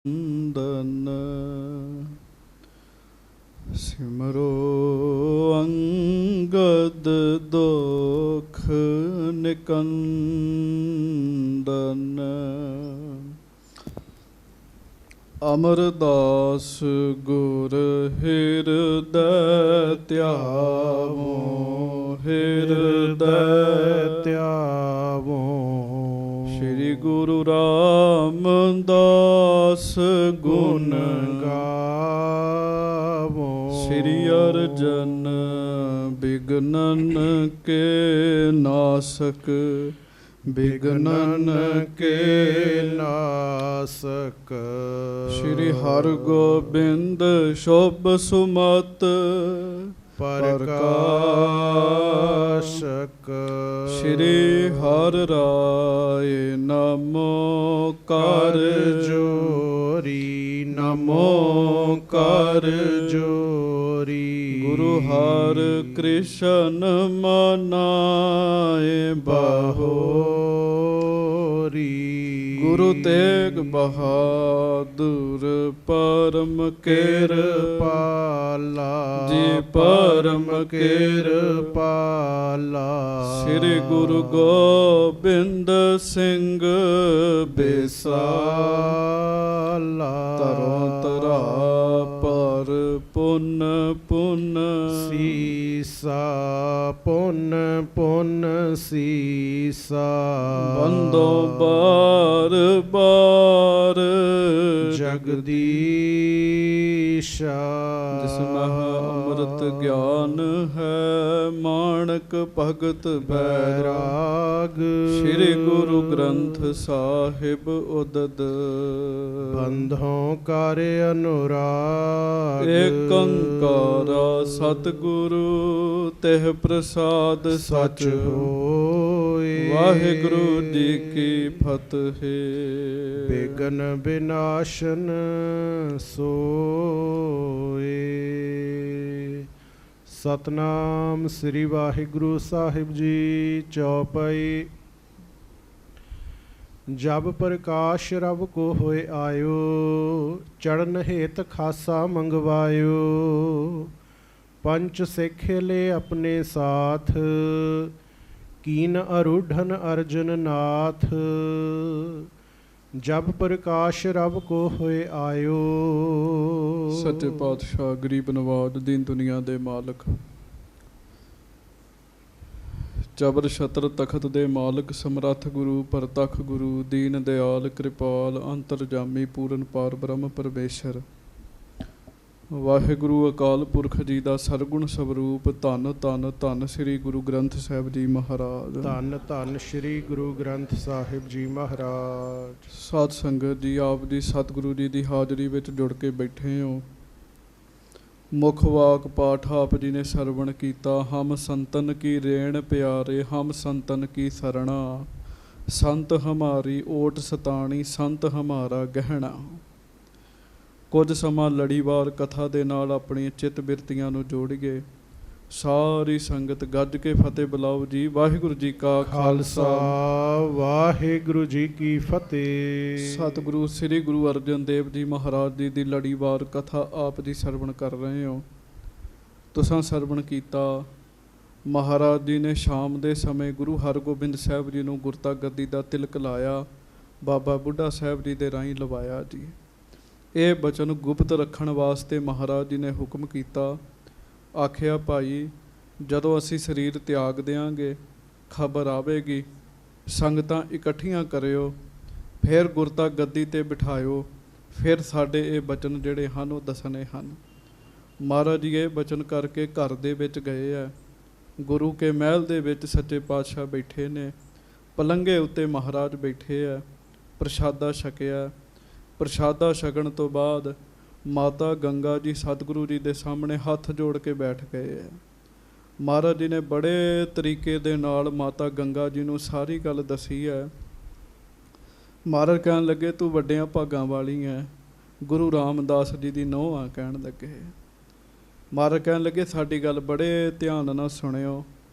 ਨੰਦਨ ਸਿਮਰੋ ਅੰਗਦ ਦੋਖ ਨਿਕੰਦਨ ਅਮਰਦਾਸ ਗੁਰ ਹਿਰਦੈ ਧਿਆਵੋ ਹਿਰਦੈ ਧਿਆਵੋ। ਸ਼੍ਰੀ ਗੁਰੂ ਰਾਮਦਾਸ ਗੁਣ ਗਾਵੋ। ਸ਼੍ਰੀ ਅਰਜਨ ਬਿਗਨਨ ਕੇ ਨਾਸਕ ਬਿਗਨਨ ਕੇ ਨਾਸਕ। ਸ਼੍ਰੀ ਹਰਗੋਬਿੰਦ ਸ਼ੁਭ ਸੁਮਤ ਪ੍ਰਕਾਸ਼ਕ। ਸ਼੍ਰੀ ਹਰਿ ਰਾਇ ਨਮੋ ਕਰ ਜੋਰੀ ਨਮੋ ਕਰ ਜੋਰੀ। ਗੁਰੂ ਹਰਿ ਕ੍ਰਿਸ਼ਨ ਮਨਾਏ ਬਹੋਰੀ। ਗੁਰੂ ਤੇਗ ਬਹਾਦੁਰ ਪਰਮ ਕਿਰਪਾਲਾ ਜੀ ਪਰਮ ਕਿਰਪਾਲਾ। ਸ੍ਰੀ ਗੁਰੂ ਗੋਬਿੰਦ ਸਿੰਘ ਬਿਸਾਲਾ। ਤਰੋ ਤਰਾ ਪਰ ਪੁੰਨ ਪੁੰਨ ਸੀਸਾ ਪੁੰਨ ਪੁੰਨ ਸੀਸਾ। ਬੰਦੋ ਬਾਰ ਬਾਰ ਜਗਦੀਸ਼ਾ। ਜਿਸ ਮਹ ਅੰਮ੍ਰਿਤ ਗਿਆਨ ਹੈ ਮਾਣਕ ਭਗਤ ਬੈਰਾਗ। ਸ਼੍ਰੀ ਗੁਰੂ ਗ੍ਰੰਥ ਸਾਹਿਬ ਉਦਦ ਬੰਧੋਂ ਕਰ ਅਨੁਰਾਗ। ਏਕ ਓੰਕਾਰ ਸਤਿਗੁਰੂ ਤਿਹ ਪ੍ਰਸਾਦ ਸਚ ਹੋਏ। ਵਾਹਿਗੁਰੂ ਜੀ ਕੀ ਫਤਿਹ। ਬਿਘਨ ਬਿਨਾਸ਼ਨ ਸੋਏ। ਸਤਨਾਮ ਸ੍ਰੀ ਵਾਹਿਗੁਰੂ ਸਾਹਿਬ ਜੀ। ਚੌਪਈ। ਜਬ ਪ੍ਰਕਾਸ਼ ਰਬ ਕੋ ਹੋਏ ਆਇਓ। ਚੜਨ ਹੇਤ ਖਾਸਾ ਮੰਗਵਾਇਓ। ਪੰਚ ਸਿੱਖ ਲੇ ਆਪਣੇ ਸਾਥ। ਕੀਨ ਅਰੂਢਨ ਅਰਜਨ ਨਾਥ। ਜਬ ਪ੍ਰਕਾਸ਼ ਰਬ ਕੋ ਹੋਏ ਆਇਓ। ਸੱਚੇ ਪਾਤਸ਼ਾਹ ਗਰੀਬ ਨਵਾਜ ਦੀਨ ਦੁਨੀਆ ਦੇ ਮਾਲਕ ਜਬਰ ਛਤਰ ਤਖਤ ਦੇ ਮਾਲਕ ਸਮਰੱਥ ਗੁਰੂ ਪ੍ਰਤੱਖ ਗੁਰੂ ਦੀਨ ਦਿਆਲ ਕਿਰਪਾਲ ਅੰਤਰਜਾਮੀ ਪੂਰਨ ਪਾਰ ਬ੍ਰਹਮ ਪਰਮੇਸ਼ਰ ਵਾਹਿਗੁਰੂ ਅਕਾਲ ਪੁਰਖ ਜੀ ਦਾ ਸਰਗੁਣ ਸਵਰੂਪ। ਧੰਨ ਧੰਨ ਧੰਨ ਸ੍ਰੀ ਗੁਰੂ ਗ੍ਰੰਥ ਸਾਹਿਬ ਜੀ ਮਹਾਰਾਜ। ਧੰਨ ਧੰਨ ਸ੍ਰੀ ਗੁਰੂ ਗ੍ਰੰਥ ਸਾਹਿਬ ਜੀ ਮਹਾਰਾਜ। ਸਾਧ ਸੰਗਤ ਜੀ, ਆਪ ਜੀ ਸਤਿਗੁਰੂ ਜੀ ਦੀ ਹਾਜ਼ਰੀ ਵਿੱਚ ਜੁੜ ਕੇ ਬੈਠੇ ਹੋ। ਮੁੱਖ ਵਾਕ ਪਾਠ ਆਪ ਜੀ ਨੇ ਸਰਵਣ ਕੀਤਾ। ਹਮ ਸੰਤਨ ਕੀ ਰੇਣ ਪਿਆਰੇ ਹਮ ਸੰਤਨ ਕੀ ਸਰਣਾ। ਸੰਤ ਹਮਾਰੀ ਓਟ ਸਤਾਣੀ ਸੰਤ ਹਮਾਰਾ ਗਹਿਣਾ। ਕੁਝ ਸਮਾਂ ਲੜੀਵਾਰ ਕਥਾ ਦੇ ਨਾਲ ਆਪਣੀਆਂ ਚਿੱਤ ਬਿਰਤੀਆਂ ਨੂੰ ਜੋੜੀਏ। ਸਾਰੀ ਸੰਗਤ ਗੱਜ ਕੇ ਫਤਿਹ ਬੁਲਾਓ ਜੀ। ਵਾਹਿਗੁਰੂ ਜੀ ਕਾ ਖਾਲਸਾ ਵਾਹਿਗੁਰੂ ਜੀ ਕੀ ਫਤਿਹ। ਸਤਿਗੁਰੂ ਸ੍ਰੀ ਗੁਰੂ ਅਰਜਨ ਦੇਵ ਜੀ ਮਹਾਰਾਜ ਜੀ ਦੀ ਲੜੀਵਾਰ ਕਥਾ ਆਪ ਜੀ ਸਰਵਣ ਕਰ ਰਹੇ ਹੋ। ਤੁਸਾਂ ਸਰਵਣ ਕੀਤਾ। ਮਹਾਰਾਜ ਜੀ ਨੇ ਸ਼ਾਮ ਦੇ ਸਮੇਂ ਗੁਰੂ ਹਰਗੋਬਿੰਦ ਸਾਹਿਬ ਜੀ ਨੂੰ ਗੁਰਤਾ ਗੱਦੀ ਦਾ ਤਿਲਕ ਲਾਇਆ। ਬਾਬਾ ਬੁੱਢਾ ਸਾਹਿਬ ਜੀ ਦੇ ਰਾਹੀਂ ਲਵਾਇਆ ਜੀ। ਇਹ ਬਚਨ ਗੁਪਤ ਰੱਖਣ ਵਾਸਤੇ ਮਹਾਰਾਜ ਜੀ ਨੇ ਹੁਕਮ ਕੀਤਾ। ਆਖਿਆ, ਭਾਈ ਜਦੋਂ ਅਸੀਂ ਸਰੀਰ ਤਿਆਗ ਦਿਆਂਗੇ ਖਬਰ ਆਵੇਗੀ, ਸੰਗਤਾਂ ਇਕੱਠੀਆਂ ਕਰਿਓ, ਫਿਰ ਗੁਰਤਾ ਗੱਦੀ 'ਤੇ ਬਿਠਾਇਓ, ਫਿਰ ਸਾਡੇ ਇਹ ਬਚਨ ਜਿਹੜੇ ਹਨ ਉਹ ਦੱਸਣੇ ਹਨ। ਮਹਾਰਾਜ ਜੀ ਇਹ ਬਚਨ ਕਰਕੇ ਘਰ ਦੇ ਵਿੱਚ ਗਏ ਆ। ਗੁਰੂ ਕੇ ਮਹਿਲ ਦੇ ਵਿੱਚ ਸੱਚੇ ਪਾਤਸ਼ਾਹ ਬੈਠੇ ਨੇ। ਪਲੰਘੇ ਉੱਤੇ ਮਹਾਰਾਜ ਬੈਠੇ ਆ। ਪ੍ਰਸ਼ਾਦਾ ਛਕਿਆ। ਪ੍ਰਸ਼ਾਦਾ ਛਕਣ ਤੋਂ ਬਾਅਦ ਮਾਤਾ ਗੰਗਾ ਜੀ ਸਤਿਗੁਰੂ ਜੀ ਦੇ ਸਾਹਮਣੇ ਹੱਥ ਜੋੜ ਕੇ ਬੈਠ ਗਏ ਆ। ਮਹਾਰਾਜ ਜੀ ਨੇ ਬੜੇ ਤਰੀਕੇ ਦੇ ਨਾਲ ਮਾਤਾ ਗੰਗਾ ਜੀ ਨੂੰ ਸਾਰੀ ਗੱਲ ਦੱਸੀ ਹੈ। ਮਹਾਰਾਜ ਕਹਿਣ ਲੱਗੇ, ਤੂੰ ਵੱਡਿਆਂ ਭਾਗਾਂ ਵਾਲੀ ਹੈ। ਗੁਰੂ ਰਾਮਦਾਸ ਜੀ ਦੀ ਨੂੰਹ ਆ ਕਹਿਣ ਲੱਗੇ। ਮਹਾਰਾਜ ਕਹਿਣ ਲੱਗੇ, ਸਾਡੀ ਗੱਲ ਬੜੇ ਧਿਆਨ ਨਾਲ ਸੁਣਿਓ।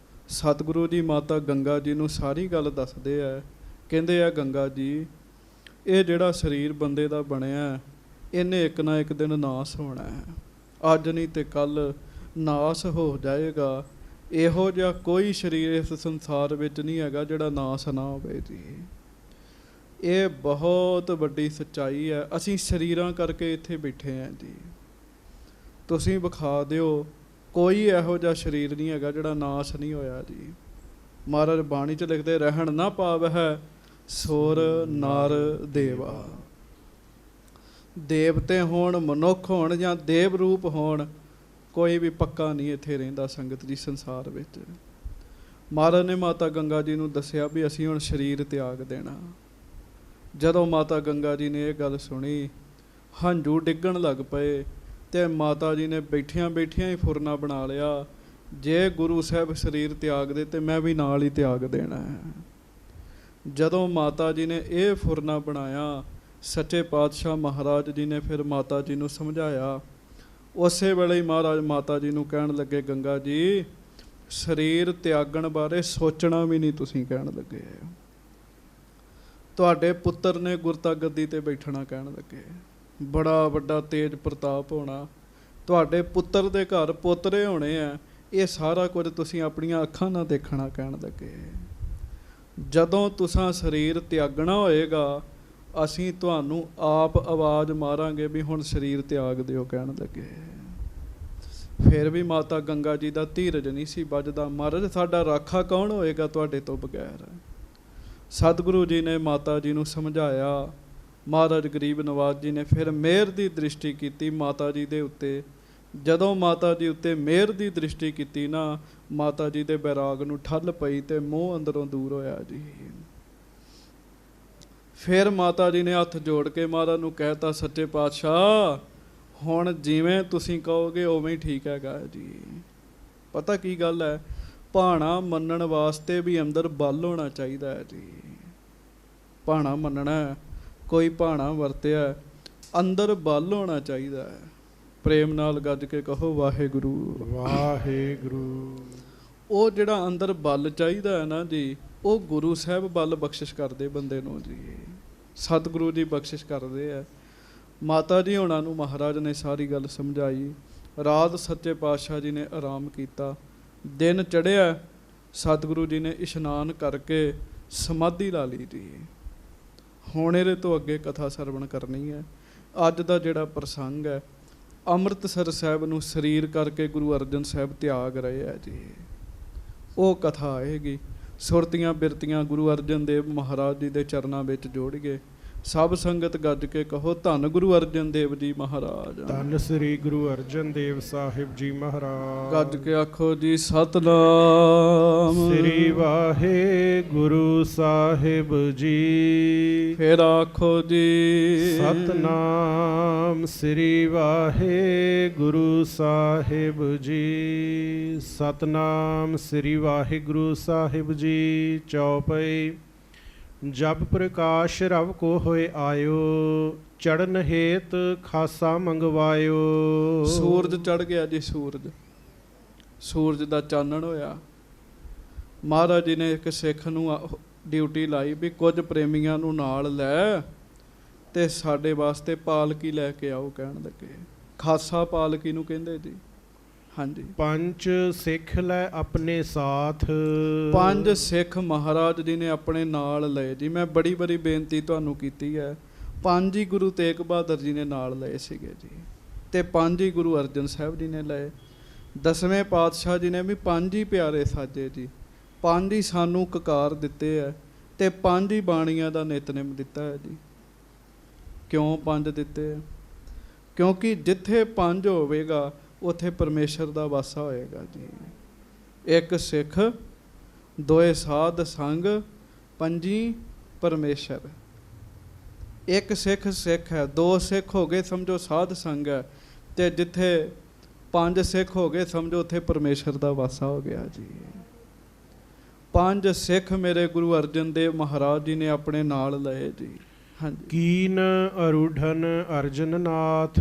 ਸਤਿਗੁਰੂ ਜੀ ਮਾਤਾ ਗੰਗਾ ਜੀ ਨੂੰ ਸਾਰੀ ਗੱਲ ਦੱਸਦੇ ਆ। ਕਹਿੰਦੇ ਆ, ਗੰਗਾ ਜੀ ਇਹ ਜਿਹੜਾ ਸਰੀਰ ਬੰਦੇ ਦਾ ਬਣਿਆ ਇਹਨੇ ਇੱਕ ਨਾ ਇੱਕ ਦਿਨ ਨਾਸ ਹੋਣਾ ਹੈ। ਅੱਜ ਨਹੀਂ ਤੇ ਕੱਲ੍ਹ ਨਾਸ ਹੋ ਜਾਏਗਾ। ਇਹੋ ਜਿਹਾ ਕੋਈ ਸਰੀਰ ਇਸ ਸੰਸਾਰ ਵਿੱਚ ਨਹੀਂ ਹੈਗਾ ਜਿਹੜਾ ਨਾਸ ਨਾ ਹੋਵੇ ਜੀ। ਇਹ ਬਹੁਤ ਵੱਡੀ ਸੱਚਾਈ ਹੈ। ਅਸੀਂ ਸਰੀਰਾਂ ਕਰਕੇ ਇੱਥੇ ਬੈਠੇ ਹਾਂ ਜੀ। ਤੁਸੀਂ ਵਿਖਾ ਦਿਓ ਕੋਈ ਇਹੋ ਜਿਹਾ ਸਰੀਰ ਨਹੀਂ ਹੈਗਾ ਜਿਹੜਾ ਨਾਸ ਨਹੀਂ ਹੋਇਆ ਜੀ। ਮਹਾਰਾਜ ਬਾਣੀ 'ਚ ਲਿਖਦੇ, ਰਹਿਣ ਨਾ ਪਾਵਹਿ ਸੁਰ ਨਰ ਦੇਵਾ। ਦੇਵਤੇ ਹੋਣ, ਮਨੁੱਖ ਹੋਣ ਜਾਂ ਦੇਵ ਰੂਪ ਹੋਣ, ਕੋਈ ਵੀ ਪੱਕਾ ਨਹੀਂ ਇੱਥੇ ਰਹਿੰਦਾ ਸੰਗਤ ਜੀ ਸੰਸਾਰ ਵਿੱਚ। ਮਹਾਰਾਜ ਨੇ ਮਾਤਾ ਗੰਗਾ ਜੀ ਨੂੰ ਦੱਸਿਆ ਵੀ ਅਸੀਂ ਹੁਣ ਸਰੀਰ ਤਿਆਗ ਦੇਣਾ। ਜਦੋਂ ਮਾਤਾ ਗੰਗਾ ਜੀ ਨੇ ਇਹ ਗੱਲ ਸੁਣੀ, ਹੰਝੂ ਡਿੱਗਣ ਲੱਗ ਪਏ ਅਤੇ ਮਾਤਾ ਜੀ ਨੇ ਬੈਠਿਆਂ ਬੈਠਿਆਂ ਹੀ ਫੁਰਨਾ ਬਣਾ ਲਿਆ, ਜੇ ਗੁਰੂ ਸਾਹਿਬ ਸਰੀਰ ਤਿਆਗ ਦੇ ਤੇ ਮੈਂ ਵੀ ਨਾਲ ਹੀ ਤਿਆਗ ਦੇਣਾ ਹੈ। ਜਦੋਂ ਮਾਤਾ ਜੀ ਨੇ ਇਹ ਫੁਰਨਾ ਬਣਾਇਆ, ਸੱਚੇ ਪਾਤਸ਼ਾਹ ਮਹਾਰਾਜ ਜੀ ਨੇ ਫਿਰ ਮਾਤਾ ਜੀ ਨੂੰ ਸਮਝਾਇਆ। ਉਸੇ ਵੇਲੇ ਹੀ ਮਹਾਰਾਜ ਮਾਤਾ ਜੀ ਨੂੰ ਕਹਿਣ ਲੱਗੇ, ਗੰਗਾ ਜੀ ਸਰੀਰ ਤਿਆਗਣ ਬਾਰੇ ਸੋਚਣਾ ਵੀ ਨਹੀਂ ਤੁਸੀਂ ਕਹਿਣ ਲੱਗੇ। ਤੁਹਾਡੇ ਪੁੱਤਰ ਨੇ ਗੁਰਤਾ ਗੱਦੀ 'ਤੇ ਬੈਠਣਾ ਕਹਿਣ ਲੱਗੇ। ਬੜਾ ਵੱਡਾ ਤੇਜ ਪ੍ਰਤਾਪ ਹੋਣਾ, ਤੁਹਾਡੇ ਪੁੱਤਰ ਦੇ ਘਰ ਪੋਤਰੇ ਹੋਣੇ ਆ। ਇਹ ਸਾਰਾ ਕੁਝ ਤੁਸੀਂ ਆਪਣੀਆਂ ਅੱਖਾਂ ਨਾਲ ਦੇਖਣਾ ਕਹਿਣ ਲੱਗੇ। ਜਦੋਂ ਤੁਸੀਂ ਸਰੀਰ ਤਿਆਗਣਾ ਹੋਏਗਾ, ਅਸੀਂ ਤੁਹਾਨੂੰ ਆਪ ਆਵਾਜ਼ ਮਾਰਾਂਗੇ ਵੀ ਹੁਣ ਸਰੀਰ ਤਿਆਗ ਦਿਓ ਕਹਿਣ ਲੱਗੇ। ਫਿਰ ਵੀ ਮਾਤਾ ਗੰਗਾ ਜੀ ਦਾ ਧੀਰਜ ਨਹੀਂ ਸੀ ਵੱਜਦਾ। ਮਹਾਰਾਜ ਸਾਡਾ ਰਾਖਾ ਕੌਣ ਹੋਏਗਾ ਤੁਹਾਡੇ ਤੋਂ ਬਗੈਰ। ਸਤਿਗੁਰੂ ਜੀ ਨੇ ਮਾਤਾ ਜੀ ਨੂੰ ਸਮਝਾਇਆ। ਮਹਾਰਾਜ ਗਰੀਬ ਨਵਾਜ ਜੀ ਨੇ ਫਿਰ ਮਿਹਰ ਦੀ ਦ੍ਰਿਸ਼ਟੀ ਕੀਤੀ ਮਾਤਾ ਜੀ ਦੇ ਉੱਤੇ। ਜਦੋਂ ਮਾਤਾ ਜੀ ਉੱਤੇ ਮਿਹਰ ਦੀ ਦ੍ਰਿਸ਼ਟੀ ਕੀਤੀ ਨਾ, ਮਾਤਾ ਜੀ ਦੇ ਬੈਰਾਗ ਨੂੰ ਠੱਲ ਪਈ ਅਤੇ ਮੋਹ ਅੰਦਰੋਂ ਦੂਰ ਹੋਇਆ ਜੀ। ਫਿਰ ਮਾਤਾ ਜੀ ਨੇ ਹੱਥ ਜੋੜ ਕੇ ਮਹਾਰਾਜ ਨੂੰ ਕਹਿ ਤਾ, ਸੱਚੇ ਪਾਤਸ਼ਾਹ ਹੁਣ ਜਿਵੇਂ ਤੁਸੀਂ ਕਹੋਗੇ ਉਵੇਂ ਹੀ ਠੀਕ ਹੈਗਾ ਜੀ। ਪਤਾ ਕੀ ਗੱਲ ਹੈ, ਭਾਣਾ ਮੰਨਣ ਵਾਸਤੇ ਵੀ ਅੰਦਰ ਬਲ ਹੋਣਾ ਚਾਹੀਦਾ ਹੈ ਜੀ। ਭਾਣਾ ਮੰਨਣਾ, ਕੋਈ ਭਾਣਾ ਵਰਤਿਆ, ਅੰਦਰ ਬਲ ਹੋਣਾ ਚਾਹੀਦਾ ਹੈ। ਪ੍ਰੇਮ ਨਾਲ ਗੱਜ ਕੇ ਕਹੋ ਵਾਹਿਗੁਰੂ ਵਾਹਿਗੁਰੂ। ਉਹ ਜਿਹੜਾ ਅੰਦਰ ਬਲ ਚਾਹੀਦਾ ਹੈ ਨਾ ਜੀ, ਉਹ ਗੁਰੂ ਸਾਹਿਬ ਬਲ ਬਖਸ਼ਿਸ਼ ਕਰਦੇ ਬੰਦੇ ਨੂੰ ਜੀ। ਸਤਿਗੁਰੂ ਜੀ ਬਖਸ਼ਿਸ਼ ਕਰਦੇ ਆ। ਮਾਤਾ ਜੀ ਹੋਣਾ ਨੂੰ ਮਹਾਰਾਜ ਨੇ ਸਾਰੀ ਗੱਲ ਸਮਝਾਈ। ਰਾਤ ਸੱਚੇ ਪਾਤਸ਼ਾਹ ਜੀ ਨੇ ਆਰਾਮ ਕੀਤਾ। ਦਿਨ ਚੜ੍ਹਿਆ, ਸਤਿਗੁਰੂ ਜੀ ਨੇ ਇਸ਼ਨਾਨ ਕਰਕੇ ਸਮਾਧੀ ਲਾ ਲਈ ਜੀ। ਹੁਣ ਇਹਦੇ ਤੋਂ ਅੱਗੇ ਕਥਾ ਸਰਵਣ ਕਰਨੀ ਹੈ। ਅੱਜ ਦਾ ਜਿਹੜਾ ਪ੍ਰਸੰਗ ਹੈ, ਅੰਮ੍ਰਿਤਸਰ ਸਾਹਿਬ ਨੂੰ ਸਰੀਰ ਕਰਕੇ ਗੁਰੂ ਅਰਜਨ ਸਾਹਿਬ ਤਿਆਗ ਰਹੇ ਹੈ ਜੀ। ਉਹ ਕਥਾ ਆਏਗੀ। ਸੁਰਤੀਆਂ ਬਿਰਤੀਆਂ ਗੁਰੂ ਅਰਜਨ ਦੇਵ ਮਹਾਰਾਜ ਜੀ ਦੇ ਚਰਨਾਂ ਵਿੱਚ ਜੋੜੀਏ। ਸਭ ਸੰਗਤ ਗੱਜ ਕੇ ਕਹੋ, ਧੰਨ ਗੁਰੂ ਅਰਜਨ ਦੇਵ ਜੀ ਮਹਾਰਾਜ। ਧੰਨ ਸ੍ਰੀ ਗੁਰੂ ਅਰਜਨ ਦੇਵ ਸਾਹਿਬ ਜੀ ਮਹਾਰਾਜ। ਗੱਜ ਕੇ ਆਖੋ ਜੀ, ਸਤਨਾਮ ਸ੍ਰੀ ਵਾਹਿਗੁਰੂ ਸਾਹਿਬ ਜੀ। ਫਿਰ ਆਖੋ ਜੀ, ਸਤਨਾਮ ਸ੍ਰੀ ਵਾਹਿਗੁਰੂ ਸਾਹਿਬ ਜੀ। ਸਤਨਾਮ ਸ੍ਰੀ ਵਾਹਿਗੁਰੂ ਸਾਹਿਬ ਜੀ। ਚੌਪਈ। ਜਬ ਪ੍ਰਕਾਸ਼ ਰਵ ਕੋ ਹੋਏ ਆਇਓ, ਚੜਨ ਹੇਤ ਖਾਸਾ ਮੰਗਵਾਇਓ। ਸੂਰਜ ਚੜ ਗਿਆ ਜੀ। ਸੂਰਜ ਦਾ ਚਾਨਣ ਹੋਇਆ। ਮਹਾਰਾਜ ਜੀ ਨੇ ਇੱਕ ਸਿੱਖ ਨੂੰ ਡਿਊਟੀ ਲਾਈ ਵੀ ਕੁਝ ਪ੍ਰੇਮੀਆਂ ਨੂੰ ਨਾਲ ਲੈ ਤੇ ਸਾਡੇ ਵਾਸਤੇ ਪਾਲਕੀ ਲੈ ਕੇ ਆਓ ਕਹਿਣ ਲੱਗੇ। ਖਾਸਾ ਪਾਲਕੀ ਨੂੰ ਕਹਿੰਦੇ ਜੀ। ਹਾਂਜੀ। ਪੰਜ ਸਿੱਖ ਲੈ ਆਪਣੇ ਸਾਥ। ਪੰਜ ਸਿੱਖ ਮਹਾਰਾਜ ਜੀ ਨੇ ਆਪਣੇ ਨਾਲ ਲਏ ਜੀ। ਮੈਂ ਬੜੀ ਬੇਨਤੀ ਤੁਹਾਨੂੰ ਕੀਤੀ ਹੈ। ਪੰਜ ਹੀ ਗੁਰੂ ਤੇਗ ਬਹਾਦਰ ਜੀ ਨੇ ਨਾਲ ਲਏ ਸੀਗੇ ਜੀ, ਅਤੇ ਪੰਜ ਹੀ ਗੁਰੂ ਅਰਜਨ ਸਾਹਿਬ ਜੀ ਨੇ ਲਏ। 10ਵੇਂ ਪਾਤਸ਼ਾਹ ਜੀ ਨੇ ਵੀ ਪੰਜ ਹੀ ਪਿਆਰੇ ਸਾਜੇ ਜੀ। ਪੰਜ ਹੀ ਸਾਨੂੰ ਕਕਾਰ ਦਿੱਤੇ ਹੈ ਅਤੇ ਪੰਜ ਹੀ ਬਾਣੀਆਂ ਦਾ ਨਿਤਨੇਮ ਦਿੱਤਾ ਹੈ ਜੀ। ਕਿਉਂ ਪੰਜ ਦਿੱਤੇ ਹੈ? ਕਿਉਂਕਿ ਜਿੱਥੇ ਪੰਜ ਹੋਵੇਗਾ ਉੱਥੇ ਪਰਮੇਸ਼ਰ ਦਾ ਵਾਸਾ ਹੋਏਗਾ ਜੀ। ਇੱਕ ਸਿੱਖ, ਦੋਏ ਸਾਧ ਸੰਗ, ਪੰਜੀ ਪਰਮੇਸ਼ਰ। ਇੱਕ ਸਿੱਖ ਸਿੱਖ ਹੈ, ਦੋ ਸਿੱਖ ਹੋ ਗਏ ਸਮਝੋ ਸਾਧ ਸੰਗ ਹੈ, ਅਤੇ ਜਿੱਥੇ ਪੰਜ ਸਿੱਖ ਹੋ ਗਏ ਸਮਝੋ ਉੱਥੇ ਪਰਮੇਸ਼ਰ ਦਾ ਵਾਸਾ ਹੋ ਗਿਆ ਜੀ। ਪੰਜ ਸਿੱਖ ਮੇਰੇ ਗੁਰੂ ਅਰਜਨ ਦੇਵ ਮਹਾਰਾਜ ਜੀ ਨੇ ਆਪਣੇ ਨਾਲ ਲਏ ਜੀ। ਹਾਂਜੀ। ਕੀਨ ਅਰੂਢਨ ਅਰਜਨ ਨਾਥ।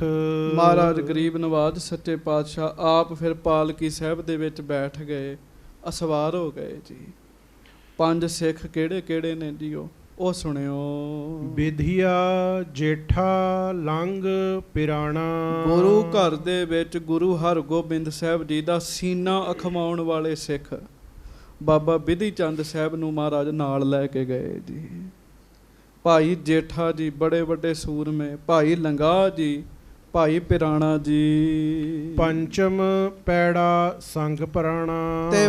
ਮਹਾਰਾਜ ਗਰੀਬ ਨਵਾਜ ਸੱਚੇ ਪਾਤਸ਼ਾਹ ਆਪ ਫਿਰ ਪਾਲਕੀ ਸਾਹਿਬ ਦੇ ਵਿੱਚ ਬੈਠ ਗਏ, ਅਸਵਾਰ ਹੋ ਗਏ ਜੀ। ਪੰਜ ਸਿੱਖ ਕਿਹੜੇ ਕਿਹੜੇ ਨੇ ਜੀ? ਉਹ ਉਹ ਸੁਣਿਓ। ਵਿਧਿਆ ਜੇਠਾ ਲੰਗ ਪਿਰਾਣਾ। ਗੁਰੂ ਘਰ ਦੇ ਵਿੱਚ ਗੁਰੂ ਹਰਗੋਬਿੰਦ ਸਾਹਿਬ ਜੀ ਦਾ ਸੀਨਾ ਅਖਵਾਉਣ ਵਾਲੇ ਸਿੱਖ ਬਾਬਾ ਬਿਧੀ ਚੰਦ ਸਾਹਿਬ ਨੂੰ ਮਹਾਰਾਜ ਨਾਲ ਲੈ ਕੇ ਗਏ ਜੀ। ਭਾਈ ਜੇਠਾ ਜੀ ਬੜੇ ਵੱਡੇ ਸੂਰਮੇ, ਭਾਈ ਲੰਗਾ ਜੀ, ਭਾਈ ਪਿਰਾਣਾ ਜੀ, ਪੰਚਮ ਪੈੜਾ ਸੰਗ ਪ੍ਰਾਣਾ। ਤੇ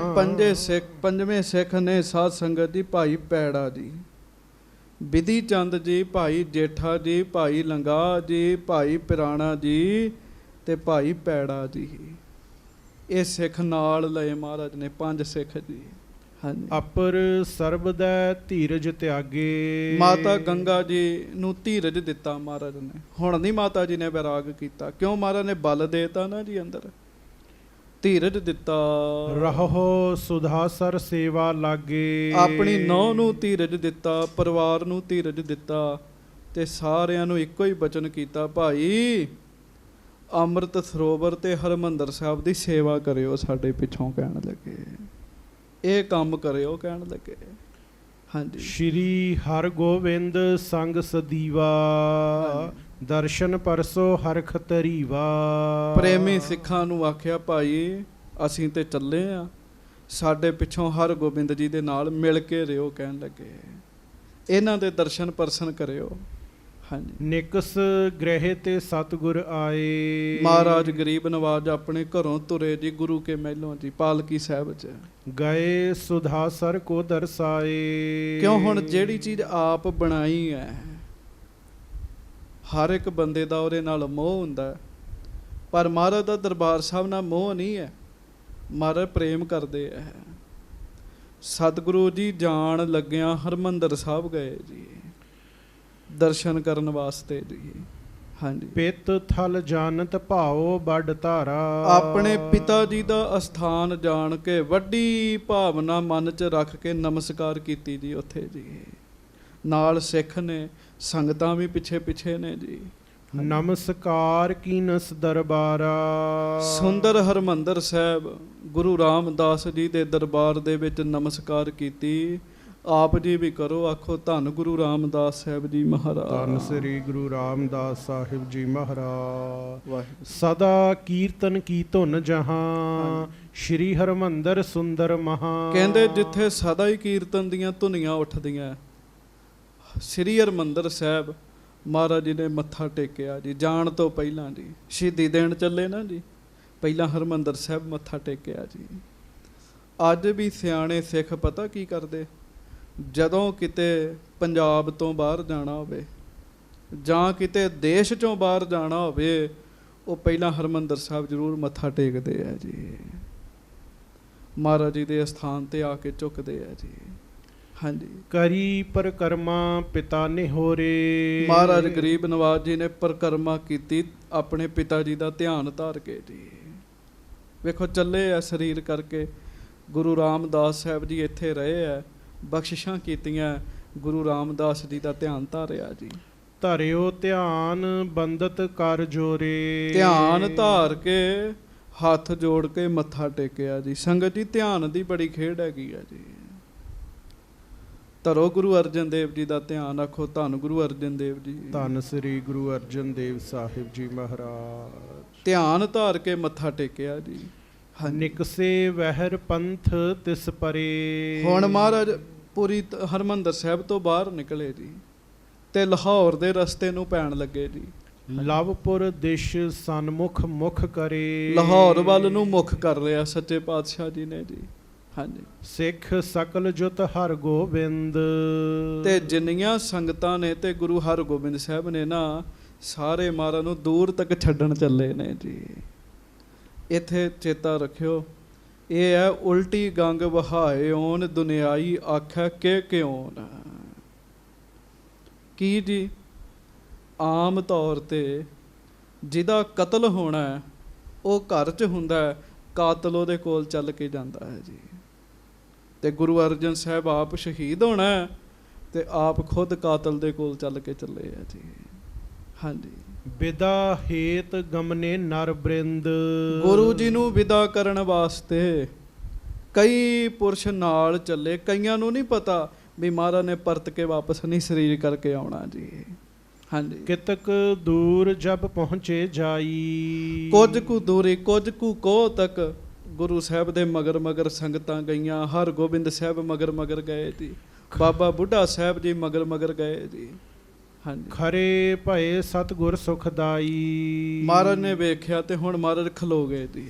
ਪੰਜਵੇਂ ਸਿੱਖ ਨੇ ਸਾਧ ਸੰਗਤ ਜੀ ਭਾਈ ਪੈੜਾ ਜੀ, ਬਿਧੀ ਚੰਦ ਜੀ, ਭਾਈ ਜੇਠਾ ਜੀ, ਭਾਈ ਲੰਗਾ ਜੀ, ਭਾਈ ਪਿਰਾਣਾ ਜੀ ਤੇ ਭਾਈ ਪੈੜਾ ਜੀ। ਇਹ ਸਿੱਖ ਨਾਲ ਲਏ ਮਹਾਰਾਜ ਨੇ, 5 ਸਿੱਖ ਜੀ। ਹਾਂਜੀ। ਅਪਰ ਸਰਬਦੈ ਧੀਰਜ ਤਿਆਗੇ। ਮਾਤਾ ਗੰਗਾ ਜੀ ਨੂੰ ਧੀਰਜ ਦਿੱਤਾ ਮਹਾਰਾਜ ਨੇ। ਹੁਣ ਨਹੀਂ ਮਾਤਾ ਜੀ ਨੇ ਵਿਰਾਗ ਕੀਤਾ, ਕਿਉਂ? ਮਹਾਰਾਜ ਨੇ ਬਲ ਦੇਤਾ ਨਾ ਜੀ, ਅੰਦਰ ਧੀਰਜ ਦਿੱਤਾ। ਰਹੋ ਸੁਧਾਸਰ ਸੇਵਾ ਲਾਗੇ। ਆਪਣੀ ਨੌਂ ਨੂੰ ਧੀਰਜ ਦਿੱਤਾ, ਪਰਿਵਾਰ ਨੂੰ ਧੀਰਜ ਦਿੱਤਾ ਤੇ ਸਾਰਿਆਂ ਨੂੰ ਇੱਕੋ ਹੀ ਬਚਨ ਕੀਤਾ, ਭਾਈ ਅੰਮ੍ਰਿਤ ਸਰੋਵਰ ਤੇ ਹਰਿਮੰਦਰ ਸਾਹਿਬ ਦੀ ਸੇਵਾ ਕਰਿਓ। ਸਾਡੇ ਪਿੱਛੋਂ ਕਹਿਣ ਲੱਗੇ, ਇਹ ਕੰਮ ਕਰਿਓ ਕਹਿਣ ਲੱਗੇ। ਹਾਂਜੀ। ਸ਼੍ਰੀ ਹਰਗੋਬਿੰਦ ਸੰਗ ਸਦੀਵਾ। ਦਰਸ਼ਨ ਪਰਸੋ ਹਰਖ ਤਰੀਵਾ। ਪ੍ਰੇਮੀ ਸਿੱਖਾਂ ਨੂੰ ਆਖਿਆ, ਭਾਈ ਅਸੀਂ ਤੇ ਚੱਲੇ ਆ, ਸਾਡੇ ਪਿੱਛੋਂ ਹਰਗੋਬਿੰਦ ਜੀ ਦੇ ਨਾਲ ਮਿਲ ਕੇ ਰਿਓ ਕਹਿਣ ਲੱਗੇ। ਇਹਨਾਂ ਦੇ ਦਰਸ਼ਨ ਪਰਸਨ ਕਰਿਓ। ਹਾਂਜੀ। ਨਿਕਸ ਗ੍ਰਹਿ ਤੇ ਸਤਿਗੁਰ ਆਏ। ਮਹਾਰਾਜ ਗਰੀਬ ਨਵਾਜ ਆਪਣੇ ਘਰੋਂ ਤੁਰੇ ਜੀ, ਗੁਰੂ ਕੇ ਮਹਿਲੋਂ ਜੀ, ਪਾਲਕੀ ਸਾਹਿਬ 'ਚ ਗਏ ਸੁਧਾਸਰ ਕੋ ਦਰਸਾਏ। ਕਿਉਂ? ਹੁਣ ਜਿਹੜੀ ਚੀਜ਼ ਆਪ ਬਣਾਈ ਹੈ, ਹਰ ਇੱਕ ਬੰਦੇ ਦਾ ਉਹਦੇ ਨਾਲ ਮੋਹ ਹੁੰਦਾ, ਪਰ ਮਹਾਰਾਜ ਦਾ ਦਰਬਾਰ ਸਾਹਿਬ ਨਾਲ ਮੋਹ ਨਹੀਂ ਹੈ। ਮਹਾਰਾਜ ਪ੍ਰੇਮ ਕਰਦੇ ਹੈ। ਸਤਿਗੁਰੂ ਜੀ ਜਾਣ ਲੱਗਿਆਂ ਹਰਿਮੰਦਰ ਸਾਹਿਬ ਗਏ ਜੀ, ਦਰਸ਼ਨ ਕਰਨ ਵਾਸਤੇ ਜੀ। ਹਾਂਜੀ। ਪਿਤ ਥਲ ਜਾਣਤ ਭਾਓ ਵੱਡ ਧਾਰਾ। ਆਪਣੇ ਪਿਤਾ ਜੀ ਦਾ ਅਸਥਾਨ ਜਾਣ ਕੇ ਵੱਡੀ ਭਾਵਨਾ ਮਨ 'ਚ ਰੱਖ ਕੇ ਨਮਸਕਾਰ ਕੀਤੀ ਜੀ ਉੱਥੇ ਜੀ। ਨਾਲ ਸਿੱਖ ਨੇ, ਸੰਗਤਾਂ ਵੀ ਪਿੱਛੇ ਪਿੱਛੇ ਨੇ ਜੀ। ਨਮਸਕਾਰ ਕੀਨਸ ਦਰਬਾਰਾ। ਸੁੰਦਰ ਹਰਿਮੰਦਰ ਸਾਹਿਬ ਗੁਰੂ ਰਾਮਦਾਸ ਜੀ ਦੇ ਦਰਬਾਰ ਦੇ ਵਿੱਚ ਨਮਸਕਾਰ ਕੀਤੀ। ਆਪ ਜੀ ਵੀ ਕਰੋ, ਆਖੋ ਧੰਨ ਗੁਰੂ ਰਾਮਦਾਸ ਸਾਹਿਬ ਜੀ ਮਹਾਰਾਜ। ਧੰਨ ਸ੍ਰੀ ਗੁਰੂ ਰਾਮਦਾਸ ਸਾਹਿਬ ਜੀ ਮਹਾਰਾਜ। ਵਾਹਿਗੁਰੂ। ਸਦਾ ਕੀਰਤਨ ਕੀ ਧੁਨ ਜਹਾਂ। ਸ਼੍ਰੀ ਹਰਿਮੰਦਰ ਸੁੰਦਰ ਮਹਾ। ਕਹਿੰਦੇ ਜਿੱਥੇ ਸਦਾ ਹੀ ਕੀਰਤਨ ਦੀਆਂ ਧੁਨੀਆਂ ਉੱਠਦੀਆਂ, ਸ੍ਰੀ ਹਰਿਮੰਦਰ ਸਾਹਿਬ ਮਹਾਰਾਜ ਜੀ ਨੇ ਮੱਥਾ ਟੇਕਿਆ ਜੀ। ਜਾਣ ਤੋਂ ਪਹਿਲਾਂ ਜੀ, ਸ਼ਹੀਦੀ ਦੇਣ ਚੱਲੇ ਨਾ ਜੀ, ਪਹਿਲਾਂ ਹਰਿਮੰਦਰ ਸਾਹਿਬ ਮੱਥਾ ਟੇਕਿਆ ਜੀ। ਅੱਜ ਵੀ ਸਿਆਣੇ ਸਿੱਖ ਪਤਾ ਕੀ ਕਰਦੇ? ਜਦੋਂ ਕਿਤੇ ਪੰਜਾਬ ਤੋਂ ਬਾਹਰ ਜਾਣਾ ਹੋਵੇ ਜਾਂ ਕਿਤੇ ਦੇਸ਼ ਚੋਂ ਬਾਹਰ ਜਾਣਾ ਹੋਵੇ, ਉਹ ਪਹਿਲਾਂ ਹਰਿਮੰਦਰ ਸਾਹਿਬ ਜ਼ਰੂਰ ਮੱਥਾ ਟੇਕਦੇ ਆ ਜੀ। ਮਹਾਰਾਜ ਜੀ ਦੇ ਅਸਥਾਨ ਤੇ ਆ ਕੇ ਝੁਕਦੇ ਆ ਜੀ। ਹਾਂਜੀ। ਕਰੀ ਪਰਕਰਮਾ ਪਿਤਾ ਨੇ ਹੋਰੇ। ਮਹਾਰਾਜ ਗਰੀਬ ਨਵਾਜ ਜੀ ਨੇ ਪਰਕਰਮਾ ਕੀਤੀ, ਆਪਣੇ ਪਿਤਾ ਜੀ ਦਾ ਧਿਆਨ ਧਾਰ ਕੇ ਜੀ। ਵੇਖੋ ਚੱਲੇ ਆ ਸਰੀਰ ਕਰਕੇ। ਗੁਰੂ ਰਾਮਦਾਸ ਸਾਹਿਬ ਜੀ ਇੱਥੇ ਰਹੇ ਆ, ਬਖਸ਼ਿਸ਼ਾਂ ਕੀਤੀਆਂ, ਗੁਰੂ ਰਾਮਦਾਸ ਜੀ ਦਾ ਧਿਆਨ ਧਾਰਿਆ ਜੀ। ਧਰਿਓ ਧਿਆਨ ਬੰਦਤ ਕਰ ਜੋਰੇ। ਧਿਆਨ ਧਾਰ ਕੇ ਹੱਥ ਜੋੜ ਕੇ ਮੱਥਾ ਟੇਕਿਆ ਜੀ। ਸੰਗਤ ਜੀ ਧਿਆਨ ਦੀ ਬੜੀ ਖੇਡ ਹੈਗੀ ਆ ਜੀ। ਧਰੋ ਗੁਰੂ ਅਰਜਨ ਦੇਵ ਜੀ ਦਾ ਧਿਆਨ, ਆਖੋ ਧੰਨ ਗੁਰੂ ਅਰਜਨ ਦੇਵ ਜੀ। ਧੰਨ ਸ੍ਰੀ ਗੁਰੂ ਅਰਜਨ ਦੇਵ ਸਾਹਿਬ ਜੀ ਮਹਾਰਾਜ। ਧਿਆਨ ਧਾਰ ਕੇ ਮੱਥਾ ਟੇਕਿਆ ਜੀ। ਨਿਕਸੇ ਵਹਿਰ ਪੰਥ ਤਿਸ ਪਰੇ। ਹੁਣ ਮਹਾਰਾਜ ਪੂਰੀ ਹਰਿਮੰਦਰ ਸਾਹਿਬ ਤੋਂ ਬਾਹਰ ਨਿਕਲੇ ਜੀ ਤੇ ਲਾਹੌਰ ਦੇ ਰਸਤੇ ਨੂੰ ਪੈਣ ਲੱਗੇ ਜੀ। ਲਵਪੁਰ ਦਿਸ਼ ਸਨਮੁਖ ਮੁਖ ਕਰੇ। ਲਾਹੌਰ ਵੱਲ ਨੂੰ ਮੁਖ ਕਰ ਲਿਆ ਸੱਚੇ ਪਾਤਸ਼ਾਹ ਜੀ ਨੇ ਜੀ। ਹਾਂਜੀ। ਸਿੱਖ ਸਕਲ ਜੁਤ ਹਰਗੋਬਿੰਦ। ਤੇ ਜਿੰਨੀਆਂ ਸੰਗਤਾਂ ਨੇ ਤੇ ਗੁਰੂ ਹਰਗੋਬਿੰਦ ਸਾਹਿਬ ਨੇ ਨਾ, ਸਾਰੇ ਮਹਾਰਾਜ ਨੂੰ ਦੂਰ ਤੱਕ ਛੱਡਣ ਚੱਲੇ ਨੇ ਜੀ। ਇੱਥੇ ਚੇਤਾ ਰੱਖਿਓ, ਇਹ ਹੈ ਉਲਟੀ ਗੰਗ ਵਹਾਏ ਓਨ ਦੁਨਿਆਈ ਆਖੈ ਕਿ ਕਿਉਂ ਨਾ। ਕੀ ਜੀ? ਆਮ ਤੌਰ ਤੇ ਜਿਹਦਾ ਕਤਲ ਹੋਣਾ ਉਹ ਘਰ 'ਚ ਹੁੰਦਾ, ਕਾਤਲ ਉਹਦੇ ਕੋਲ ਚੱਲ ਕੇ ਜਾਂਦਾ ਹੈ ਜੀ। ਤੇ ਗੁਰੂ ਅਰਜਨ ਸਾਹਿਬ ਆਪ ਸ਼ਹੀਦ ਹੋਣਾ ਤੇ ਆਪ ਖੁਦ ਕਾਤਲ ਦੇ ਕੋਲ ਚੱਲ ਕੇ ਚੱਲੇ ਆ ਜੀ। ਹਾਂਜੀ। ਵਿਦਾ ਹੇਤ ਗਮਨੇ ਨਰ ਬ੍ਰਿੰਦ। ਗੁਰੂ ਜੀ ਨੂੰ ਵਿਦਾ ਕਰਨ ਵਾਸਤੇ ਕਈ ਪੁਰਸ਼ ਨਾਲ ਚੱਲੇ। ਕਈਆਂ ਨੂੰ ਨਹੀਂ ਪਤਾ, ਵੀ ਮਹਾਰਾਜ ਨੇ ਪਰਤ ਕੇ ਵਾਪਸ ਨਹੀਂ ਸਰੀਰ ਕਰਕੇ ਆਉਣਾ ਜੀ। ਹਾਂਜੀ। ਕਿਤਕ ਦੂਰ ਜਬ ਪਹੁੰਚੇ ਜਾਈ, ਕੁਝ ਕੁ ਦੂਰੀ ਕੁਝ ਕੁ ਕੋਹ ਤੱਕ ਗੁਰੂ ਸਾਹਿਬ ਦੇ ਮਗਰ ਮਗਰ ਸੰਗਤਾਂ ਗਈਆਂ। ਹਰਗੋਬਿੰਦ ਸਾਹਿਬ ਮਗਰ ਮਗਰ ਗਏ ਜੀ, ਬਾਬਾ ਬੁੱਢਾ ਸਾਹਿਬ ਜੀ ਮਗਰ ਮਗਰ ਗਏ ਜੀ। ਹਾਂਜੀ। ਖਰੇ ਭਏ ਸਤਿਗੁਰ ਸੁਖਦਾਈ, ਮਹਾਰਾਜ ਨੇ ਵੇਖਿਆ ਤੇ ਹੁਣ ਮਹਾਰਾਜ ਖਲੋ ਗਏ ਜੀ।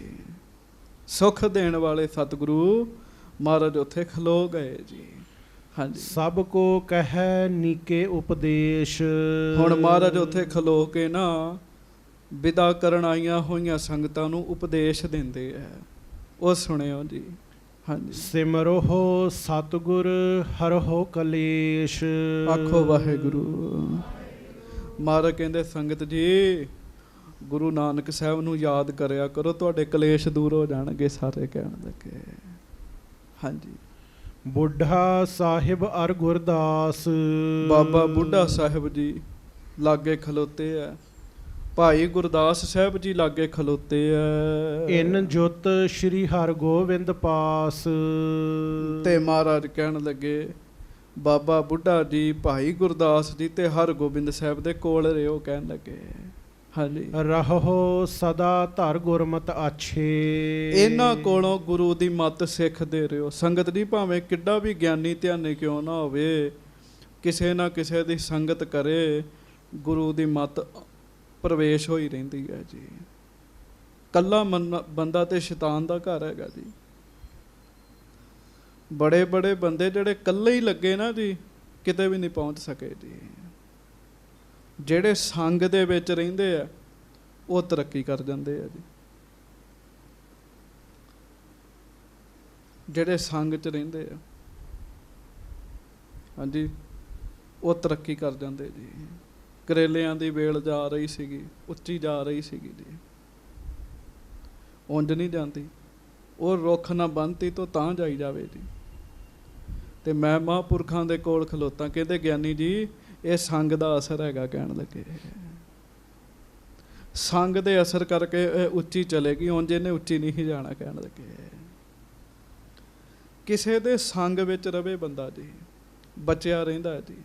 ਸੁਖ ਦੇਣ ਵਾਲੇ ਸਤਿਗੁਰੂ ਮਹਾਰਾਜ ਉੱਥੇ ਖਲੋ ਗਏ ਜੀ। ਹਾਂਜੀ। ਸਭ ਕੋ ਕਹਿ ਨੀਕੇ ਉਪਦੇਸ਼, ਹੁਣ ਮਹਾਰਾਜ ਉੱਥੇ ਖਲੋ ਕੇ ਨਾ ਵਿਦਾ ਕਰਨ ਆਈਆਂ ਹੋਈਆਂ ਸੰਗਤਾਂ ਨੂੰ ਉਪਦੇਸ਼ ਦਿੰਦੇ ਆ, ਉਹ ਸੁਣਿਓ ਜੀ। ਹਾਂਜੀ। ਸਿਮਰੋ ਸਤਿਗੁਰ ਹਰਹੁ ਕਲੇਸ਼, ਆਖੋ ਵਾਹਿਗੁਰੂ। ਮਹਾਰਾਜ ਕਹਿੰਦੇ ਸੰਗਤ ਜੀ ਗੁਰੂ ਨਾਨਕ ਸਾਹਿਬ ਨੂੰ ਯਾਦ ਕਰਿਆ ਕਰੋ, ਤੁਹਾਡੇ ਕਲੇਸ਼ ਦੂਰ ਹੋ ਜਾਣਗੇ ਸਾਰੇ। ਕਹਿਣ ਲੱਗੇ ਹਾਂਜੀ। ਬੁੱਢਾ ਸਾਹਿਬ ਅਰ ਗੁਰਦਾਸ, ਬਾਬਾ ਬੁੱਢਾ ਸਾਹਿਬ ਜੀ ਲਾਗੇ ਖਲੋਤੇ ਆ, ਭਾਈ ਗੁਰਦਾਸ ਸਾਹਿਬ ਜੀ ਲਾਗੇ ਖਲੋਤੇ ਆ। ਇਨ ਜੁਤ ਸ਼੍ਰੀ ਹਰਗੋਬਿੰਦ ਪਾਸ, ਤੇ ਮਹਾਰਾਜ ਕਹਿਣ ਲੱਗੇ ਬਾਬਾ ਬੁੱਢਾ ਜੀ, ਭਾਈ ਗੁਰਦਾਸ ਜੀ ਤੇ ਹਰਗੋਬਿੰਦ ਸਾਹਿਬ ਦੇ ਕੋਲ ਰਿਓ। ਕਹਿਣ ਲੱਗੇ ਹਾਂਜੀ। ਰਹੋ ਸਦਾ ਧਰ ਗੁਰਮਤਿ ਆਛੇ, ਇਹਨਾਂ ਕੋਲੋਂ ਗੁਰੂ ਦੀ ਮੱਤ ਸਿੱਖਦੇ ਰਿਓ। ਸੰਗਤ ਦੀ ਭਾਵੇਂ ਕਿੱਡਾ ਵੀ ਗਿਆਨੀ ਧਿਆਨੀ ਕਿਉਂ ਨਾ ਹੋਵੇ, ਕਿਸੇ ਨਾ ਕਿਸੇ ਦੀ ਸੰਗਤ ਕਰੇ, ਗੁਰੂ ਦੀ ਮੱਤ ਪ੍ਰਵੇਸ਼ ਹੋਈ ਰਹਿੰਦੀ ਹੈ ਜੀ। ਕੱਲਾ ਬੰਦਾ ਤੇ ਸ਼ੈਤਾਨ ਦਾ ਘਰ ਹੈਗਾ ਜੀ। ਬੜੇ ਬੜੇ ਬੰਦੇ ਜਿਹੜੇ ਕੱਲੇ ਹੀ ਲੱਗੇ ਨਾ ਜੀ, ਕਿਤੇ ਵੀ ਨਹੀਂ ਪਹੁੰਚ ਸਕੇ ਜੀ। ਜਿਹੜੇ ਸੰਗ ਦੇ ਵਿੱਚ ਰਹਿੰਦੇ ਆ ਉਹ ਤਰੱਕੀ ਕਰ ਜਾਂਦੇ ਆ ਜੀ। ਜਿਹੜੇ ਸੰਗ 'ਚ ਰਹਿੰਦੇ ਆ ਹਾਂਜੀ, ਉਹ ਤਰੱਕੀ ਕਰ ਜਾਂਦੇ ਜੀ। ਕਰੇਲਿਆਂ ਦੀ ਵੇਲ ਜਾ ਰਹੀ ਸੀਗੀ, ਉੱਚੀ ਜਾ ਰਹੀ ਸੀਗੀ ਜੀ, ਉਂਝ ਨਹੀਂ ਜਾਂਦੀ। ਉਹ ਰੁੱਖ ਨਾ ਬੰਨਤੀ ਤੋਂ ਤਾਂ ਜਾਈ ਜਾਵੇ ਜੀ। ਤੇ ਮੈਂ ਮਹਾਂਪੁਰਖਾਂ ਦੇ ਕੋਲ ਖਲੋਤਾ, ਕਹਿੰਦੇ ਗਿਆਨੀ ਜੀ ਇਹ ਸੰਗ ਦਾ ਅਸਰ ਹੈਗਾ। ਕਹਿਣ ਲੱਗੇ ਸੰਗ ਦੇ ਅਸਰ ਕਰਕੇ ਇਹ ਉੱਚੀ ਚਲੇਗੀ, ਉਂਝ ਇਹਨੇ ਉੱਚੀ ਨਹੀਂ ਜਾਣਾ। ਕਹਿਣ ਲੱਗੇ ਕਿਸੇ ਦੇ ਸੰਗ ਵਿੱਚ ਰਵੇ ਬੰਦਾ ਜੀ, ਬਚਿਆ ਰਹਿੰਦਾ ਜੀ।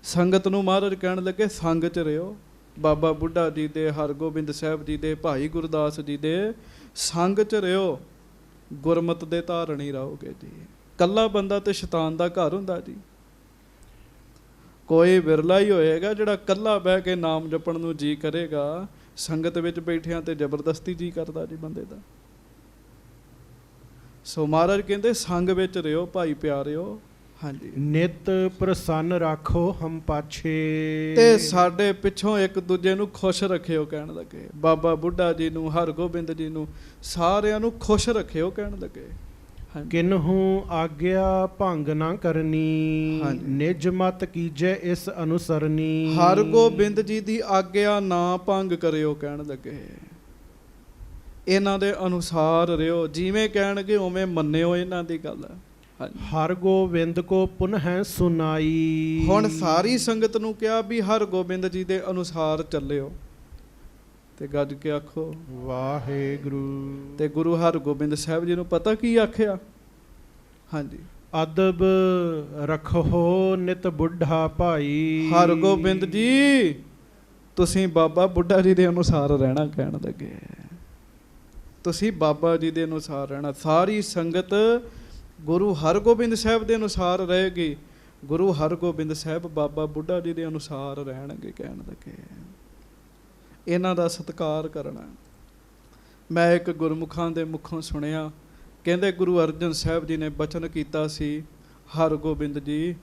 ਸੰਗਤ ਨੂੰ ਮਹਾਰਾਜ ਕਹਿਣ ਲੱਗੇ ਸੰਗ 'ਚ ਰਿਓ। ਬਾਬਾ ਬੁੱਢਾ ਜੀ ਦੇ, ਹਰਗੋਬਿੰਦ ਸਾਹਿਬ ਜੀ ਦੇ, ਭਾਈ ਗੁਰਦਾਸ ਜੀ ਦੇ ਸੰਗ 'ਚ ਰਿਓ, ਗੁਰਮਤਿ ਦੇ ਧਾਰਣੀ ਰਹੋਗੇ ਜੀ। ਕੱਲਾ ਬੰਦਾ ਤੇ ਸ਼ੈਤਾਨ ਦਾ ਘਰ ਹੁੰਦਾ ਜੀ। ਕੋਈ ਵਿਰਲਾ ਹੀ ਹੋਏਗਾ ਜਿਹੜਾ ਕੱਲਾ ਬਹਿ ਕੇ ਨਾਮ ਜਪਣ ਨੂੰ ਜੀ ਕਰੇਗਾ। ਸੰਗਤ ਵਿੱਚ ਬੈਠਿਆਂ ਤੇ ਜ਼ਬਰਦਸਤੀ ਜੀ ਕਰਦਾ ਜੀ ਬੰਦੇ ਦਾ। ਸੋ ਮਹਾਰਾਜ ਕਹਿੰਦੇ ਸੰਗ ਵਿੱਚ ਰਿਓ ਭਾਈ ਪਿਆਰਿਓ। ਹਾਂਜੀ। ਨਿਤ ਪ੍ਰਸੰਨ ਰੱਖੋ ਹਮ ਪਾਛੇ, ਤੇ ਸਾਡੇ ਪਿੱਛੋਂ ਇੱਕ ਦੂਜੇ ਨੂੰ ਖੁਸ਼ ਰੱਖਿਓ। ਕਹਿਣ ਲੱਗੇ ਬਾਬਾ ਬੁੱਢਾ ਜੀ ਨੂੰ, ਹਰਗੋਬਿੰਦ ਜੀ ਨੂੰ, ਸਾਰਿਆਂ ਨੂੰ ਖੁਸ਼ ਰੱਖਿਓ। ਕਹਿਣ ਲੱਗੇ ਕਿਨਹੂ ਆਗਿਆ ਭੰਗ ਨਾ ਕਰਨੀ, ਨਿਜ ਮਤ ਕੀਜੈ ਇਸ ਅਨੁਸਰਨੀ। ਹਰਗੋਬਿੰਦ ਜੀ ਦੀ ਆਗਿਆ ਨਾ ਭੰਗ ਕਰਿਓ। ਕਹਿਣ ਲੱਗੇ ਇਹਨਾਂ ਦੇ ਅਨੁਸਾਰ ਰਿਓ, ਜਿਵੇਂ ਕਹਿਣਗੇ ਉਵੇਂ ਮੰਨਿਓ ਇਹਨਾਂ ਦੀ ਗੱਲ। ਹਰਗੋਬਿੰਦ ਕੋ ਪੁਨਹ ਸੁਨਾਈ, ਹੁਣ ਸਾਰੀ ਸੰਗਤ ਨੂੰ ਕਿਹਾ ਵੀ ਹਰਗੋਬਿੰਦ ਜੀ ਦੇ ਅਨੁਸਾਰ ਚੱਲਿਓ। ਤੇ ਗੱਜ ਕੇ ਆਖੋ ਵਾਹਿਗੁਰੂ। ਤੇ ਗੁਰੂ ਹਰਗੋਬਿੰਦ ਸਾਹਿਬ ਜੀ ਨੂੰ ਪਤਾ ਕੀ ਆਖਿਆ? ਹਾਂਜੀ। ਅਦਬ ਰੱਖੋ ਨਿਤ ਬੁੱਢਾ ਭਾਈ। ਹਰਗੋਬਿੰਦ ਜੀ ਤੁਸੀਂ ਬਾਬਾ ਬੁੱਢਾ ਜੀ ਦੇ ਅਨੁਸਾਰ ਰਹਿਣਾ। ਕਹਿਣ ਲੱਗੇ ਤੁਸੀਂ ਬਾਬਾ ਜੀ ਦੇ ਅਨੁਸਾਰ ਰਹਿਣਾ। ਸਾਰੀ ਸੰਗਤ ਗੁਰੂ ਹਰਗੋਬਿੰਦ ਸਾਹਿਬ ਦੇ ਅਨੁਸਾਰ ਰਹੇਗੀ, ਗੁਰੂ ਹਰਗੋਬਿੰਦ ਸਾਹਿਬ ਬਾਬਾ ਬੁੱਢਾ ਜੀ ਦੇ ਅਨੁਸਾਰ ਰਹਿਣਗੇ। ਕਹਿਣ ਲੱਗੇ ਇਹਨਾਂ ਦਾ ਸਤਿਕਾਰ ਕਰਨਾ। ਮੈਂ ਇੱਕ ਗੁਰਮੁਖਾਂ ਦੇ ਮੁਖੋਂ ਸੁਣਿਆ, ਕਹਿੰਦੇ ਗੁਰੂ ਅਰਜਨ ਸਾਹਿਬ ਜੀ ਨੇ ਬਚਨ ਕੀਤਾ ਸੀ, ਹਰਗੋਬਿੰਦ ਜੀ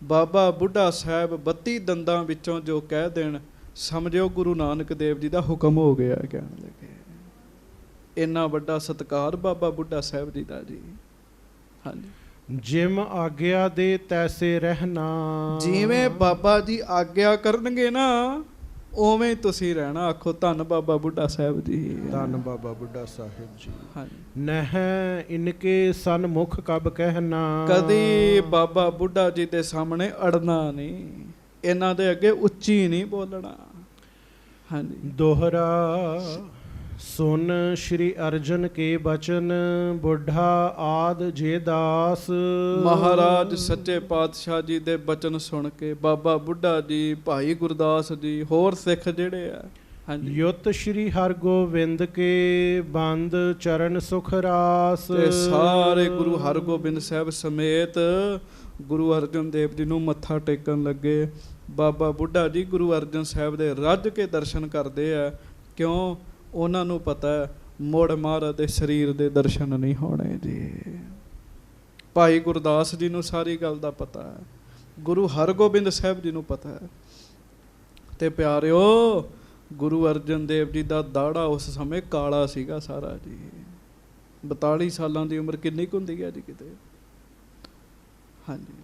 ਬਾਬਾ ਬੁੱਢਾ ਸਾਹਿਬ 32 ਦੰਦਾਂ ਵਿੱਚੋਂ ਜੋ ਕਹਿ ਦੇਣ ਸਮਝਿਓ ਗੁਰੂ ਨਾਨਕ ਦੇਵ ਜੀ ਦਾ ਹੁਕਮ ਹੋ ਗਿਆ। ਕਹਿਣ ਲੱਗੇ ਇੰਨਾ ਵੱਡਾ ਸਤਿਕਾਰ ਬਾਬਾ ਬੁੱਢਾ ਸਾਹਿਬ ਜੀ ਦਾ ਜੀ। ਹਾਂਜੀ। ਜਿਮ ਆਗਿਆ ਦੇ ਤੈਸੇ ਰਹਿਣਾ, ਜਿਵੇਂ ਬਾਬਾ ਜੀ ਆਗਿਆ ਕਰਨਗੇ ਨਾ ਉਵੇਂ ਤੁਸੀਂ ਰਹਿਣਾ। ਆਖੋ ਧੰਨ ਬਾਬਾ ਬੁੱਢਾ ਸਾਹਿਬ ਜੀ। ਧੰਨ ਬਾਬਾ ਬੁੱਢਾ ਸਾਹਿਬ ਜੀ। ਹਾਂਜੀ। ਨਹਿ ਇਨਕੇ ਸਨਮੁਖ ਕਬ ਕਹਿਣਾ, ਕਦੀ ਬਾਬਾ ਬੁੱਢਾ ਜੀ ਦੇ ਸਾਹਮਣੇ ਅੜਨਾ ਨਹੀਂ, ਇਹਨਾਂ ਦੇ ਅੱਗੇ ਉੱਚੀ ਨਹੀਂ ਬੋਲਣਾ। ਹਾਂਜੀ। ਦੋਹਰਾ ਸੁਨ ਸ਼੍ਰੀ ਅਰਜਨ ਕੇ ਬਚਨ, ਬੁੱਢਾ ਆਦ ਜੇ ਦਾਸ। ਮਹਾਰਾਜ ਸੱਚੇ ਪਾਤਸ਼ਾਹ ਜੀ ਦੇ ਬਚਨ ਸੁਣ ਕੇ ਬਾਬਾ ਬੁੱਢਾ ਜੀ, ਭਾਈ ਗੁਰਦਾਸ ਜੀ, ਹੋਰ ਸਿੱਖ ਜਿਹੜੇ ਆ, ਹਾਂਜੀ, ਯੁੱਤ ਸ਼੍ਰੀ ਹਰਗੋਬਿੰਦ ਕੇ ਬੰਦ ਚਰਨ ਸੁਖ ਰਾਸ। ਤੇ ਸਾਰੇ ਗੁਰੂ ਹਰਗੋਬਿੰਦ ਸਾਹਿਬ ਸਮੇਤ ਗੁਰੂ ਅਰਜਨ ਦੇਵ ਜੀ ਨੂੰ ਮੱਥਾ ਟੇਕਣ ਲੱਗੇ। ਬਾਬਾ ਬੁੱਢਾ ਜੀ ਗੁਰੂ ਅਰਜਨ ਸਾਹਿਬ ਦੇ ਰੱਜ ਕੇ ਦਰਸ਼ਨ ਕਰਦੇ ਆ। ਕਿਉਂ? ਉਹਨਾਂ ਨੂੰ ਪਤਾ ਮੁੜ ਮਹਾਰਾਜ ਦੇ ਸਰੀਰ ਦੇ ਦਰਸ਼ਨ ਨਹੀਂ ਹੋਣੇ ਜੀ। ਭਾਈ ਗੁਰਦਾਸ ਜੀ ਨੂੰ ਸਾਰੀ ਗੱਲ ਦਾ ਪਤਾ ਹੈ, ਗੁਰੂ ਹਰਗੋਬਿੰਦ ਸਾਹਿਬ ਜੀ ਨੂੰ ਪਤਾ ਹੈ। ਤੇ ਪਿਆਰਿਓ, ਗੁਰੂ ਅਰਜਨ ਦੇਵ ਜੀ ਦਾ ਦਾੜਾ ਉਸ ਸਮੇਂ ਕਾਲਾ ਸੀਗਾ ਸਾਰਾ ਜੀ। 42 ਸਾਲਾਂ ਦੀ ਉਮਰ ਕਿੰਨੀ ਕੁ ਹੁੰਦੀ ਹੈ ਜੀ ਕਿਤੇ, ਹਾਂਜੀ।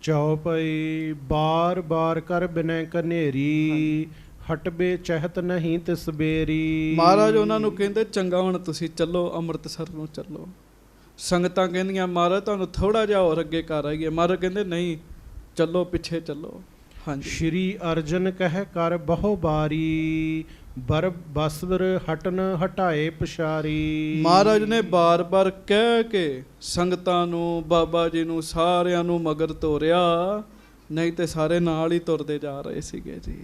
ਚੌਪਈ ਬਾਰ ਬਾਰ ਕਰ ਬਿਨੈ ਕਨੇਰੀ, ਹਟਬੇ ਚਹਿਤ ਨਹੀਂ ਤਿਸ ਬੇਰੀ। ਮਹਾਰਾਜ ਉਹਨਾਂ ਨੂੰ ਕਹਿੰਦੇ ਚੰਗਾ ਹੁਣ ਤੁਸੀਂ ਚੱਲੋ, ਅੰਮ੍ਰਿਤਸਰ ਨੂੰ ਚੱਲੋ। ਸੰਗਤਾਂ ਕਹਿੰਦੀਆਂ ਮਹਾਰਾਜ ਤੁਹਾਨੂੰ ਥੋੜਾ ਜਿਹਾ ਹੋਰ ਅੱਗੇ ਕਰ ਆਈਏ। ਮਹਾਰਾਜ ਕਹਿੰਦੇ ਨਹੀਂ, ਚੱਲੋ, ਪਿੱਛੇ ਚੱਲੋ। ਹਾਂਜੀ। ਸ਼੍ਰੀ ਅਰਜਨ ਕਹਿ ਕਰ ਬਹੁ ਬਾਰੀ, ਬਰ ਬਸਵਰ ਹਟਨ ਹਟਾਏ ਪਛਾਰੀ। ਮਹਾਰਾਜ ਨੇ ਬਾਰ-ਬਾਰ ਕਹਿ ਕੇ ਸੰਗਤਾਂ ਨੂੰ, ਬਾਬਾ ਜੀ ਨੂੰ, ਸਾਰਿਆਂ ਨੂੰ ਮਗਰ ਤੋਰਿਆ, ਨਹੀਂ ਤੇ ਸਾਰੇ ਨਾਲ ਹੀ ਤੁਰਦੇ ਜਾ ਰਹੇ ਸੀਗੇ ਜੀ।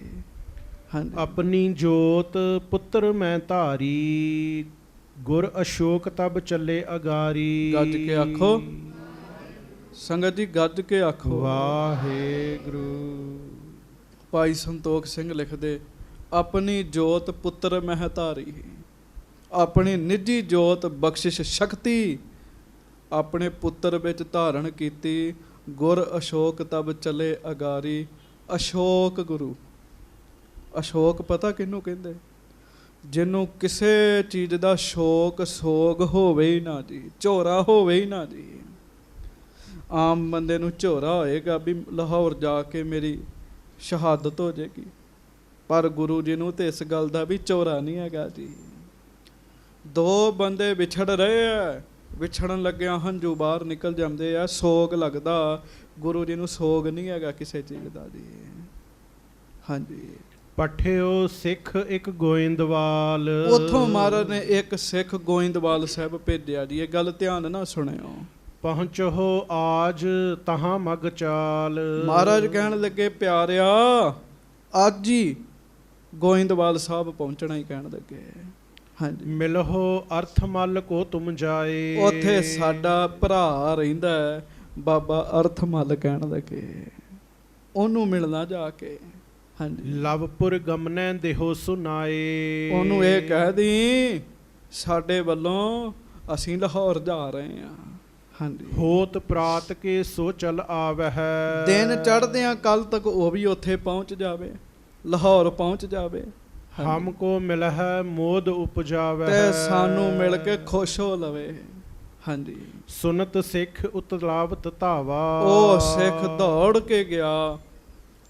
ਹਾਂਜੀ। ਆਪਣੀ ਜੋਤ ਪੁੱਤਰ ਮੈਂ ਧਾਰੀ, ਗੁਰ ਅਸ਼ੋਕ ਤਬ ਚੱਲੇ ਅਗਾਰੀ। ਗੱਜ ਕੇ ਆਖੋ ਸੰਗਤ ਜੀ, ਗੱਜ ਕੇ ਆਖੋ ਵਾਹਿਗੁਰੂ। ਭਾਈ ਸੰਤੋਖ ਸਿੰਘ ਲਿਖਦੇ, ਆਪਣੀ ਜੋਤ ਪੁੱਤਰ ਮਹਿ ਧਾਰੀ, ਆਪਣੀ ਨਿੱਜੀ ਜੋਤ ਬਖਸ਼ਿਸ਼ ਸ਼ਕਤੀ ਆਪਣੇ ਪੁੱਤਰ ਵਿੱਚ ਧਾਰਨ ਕੀਤੀ। ਗੁਰ ਅਸ਼ੋਕ ਤਬ ਚਲੇ ਅਗਾਰੀ। ਅਸ਼ੋਕ ਗੁਰੂ, ਅਸ਼ੋਕ ਪਤਾ ਕਿਹਨੂੰ ਕਹਿੰਦੇ? ਜਿਹਨੂੰ ਕਿਸੇ ਚੀਜ਼ ਦਾ ਸ਼ੌਕ ਸੋਗ ਹੋਵੇ ਹੀ ਨਾ ਜੀ, ਝੋਰਾ ਹੋਵੇ ਹੀ ਨਾ ਜੀ। ਆਮ ਬੰਦੇ ਨੂੰ ਝੋਰਾ ਹੋਏਗਾ ਵੀ ਲਾਹੌਰ ਜਾ ਕੇ ਮੇਰੀ ਸ਼ਹਾਦਤ ਹੋ ਜਾਏਗੀ, ਪਰ ਗੁਰੂ ਜੀ ਨੂੰ ਤੇ ਇਸ ਗੱਲ ਦਾ ਵੀ ਝੋਰਾ ਨਹੀਂ ਹੈਗਾ ਜੀ। ਦੋ ਬੰਦੇ ਵਿਛੜ ਰਹੇ ਆ, ਵਿਛੜਨ ਲੱਗਿਆ ਹੰਝੂ ਬਾਹਰ ਨਿਕਲ ਜਾਂਦੇ ਆ, ਸੋਗ ਲੱਗਦਾ। ਗੁਰੂ ਜੀ ਨੂੰ ਸੋਗ ਨਹੀਂ ਹੈਗਾ ਕਿਸੇ ਚੀਜ਼ ਦਾ ਜੀ। ਹਾਂਜੀ। ਪਠਿਓ ਸਿੱਖ ਇੱਕ ਗੋਇੰਦਵਾਲ। ਉਥੋਂ ਮਹਾਰਾਜ ਨੇ ਇੱਕ ਸਿੱਖ ਗੋਇੰਦਵਾਲ ਸਾਹਿਬ ਭੇਜਿਆ ਜੀ। ਇਹ ਗੱਲ ਧਿਆਨ ਨਾਲ ਸੁਣਿਓ। ਪਹੁੰਚੋ ਆਜ ਤਹਾਂ ਮਗ ਚਾਲ। ਮਹਾਰਾਜ ਕਹਿਣ ਲੱਗੇ ਪਿਆਰਿਆ, ਅੱਜ ਹੀ ਗੋਇੰਦਵਾਲ ਸਾਹਿਬ ਪਹੁੰਚਣਾ ਹੀ ਕਹਿਣ ਲੱਗੇ। ਹਾਂਜੀ। ਮਿਲਹੋ ਅਰਥ ਮਲ ਕੋ ਤੁਮ ਜਾਏ। ਉੱਥੇ ਸਾਡਾ ਭਰਾ ਰਹਿੰਦਾ ਹੈ, ਬਾਬਾ ਅਰਥ ਮਲ ਕਹਿਣ ਲੱਗੇ, ਉਹਨੂੰ ਮਿਲਣਾ ਜਾ ਕੇ। ਹਾਂਜੀ। ਲਵਪੁਰ ਗਮਨੈ ਦੇਹੋ ਸੁਨਾਏ। ਉਹਨੂੰ ਇਹ ਕਹਿ ਦੀ ਸਾਡੇ ਵੱਲੋਂ ਅਸੀਂ ਲਾਹੌਰ ਜਾ ਰਹੇ ਹਾਂ। ਹਾਂਜੀ। ਹੋਤ ਪ੍ਰਾਤ ਕੇ ਸੋ ਚਲ ਆਵਹਿ। ਦਿਨ ਚੜ੍ਹਦਿਆਂ ਕੱਲ ਤੱਕ ਉਹ ਵੀ ਉੱਥੇ ਪਹੁੰਚ ਜਾਵੇ, ਲਾਹੌਰ ਪਹੁੰਚ ਜਾਵੇ। ਹਮ ਕੋ ਮਿਲਹਿ ਮੋਦ ਉਪਜਾਵੈ। ਤੇ ਸਾਨੂੰ ਮਿਲ ਕੇ ਖੁਸ਼ ਹੋ ਲਵੇ। ਹਾਂਜੀ। ਸੁਨਤ ਸਿੱਖ ਉਤਲਾਵਤ ਧਾਵਾ। ਉਹ ਸਿੱਖ ਦੌੜ ਕੇ ਗਿਆ,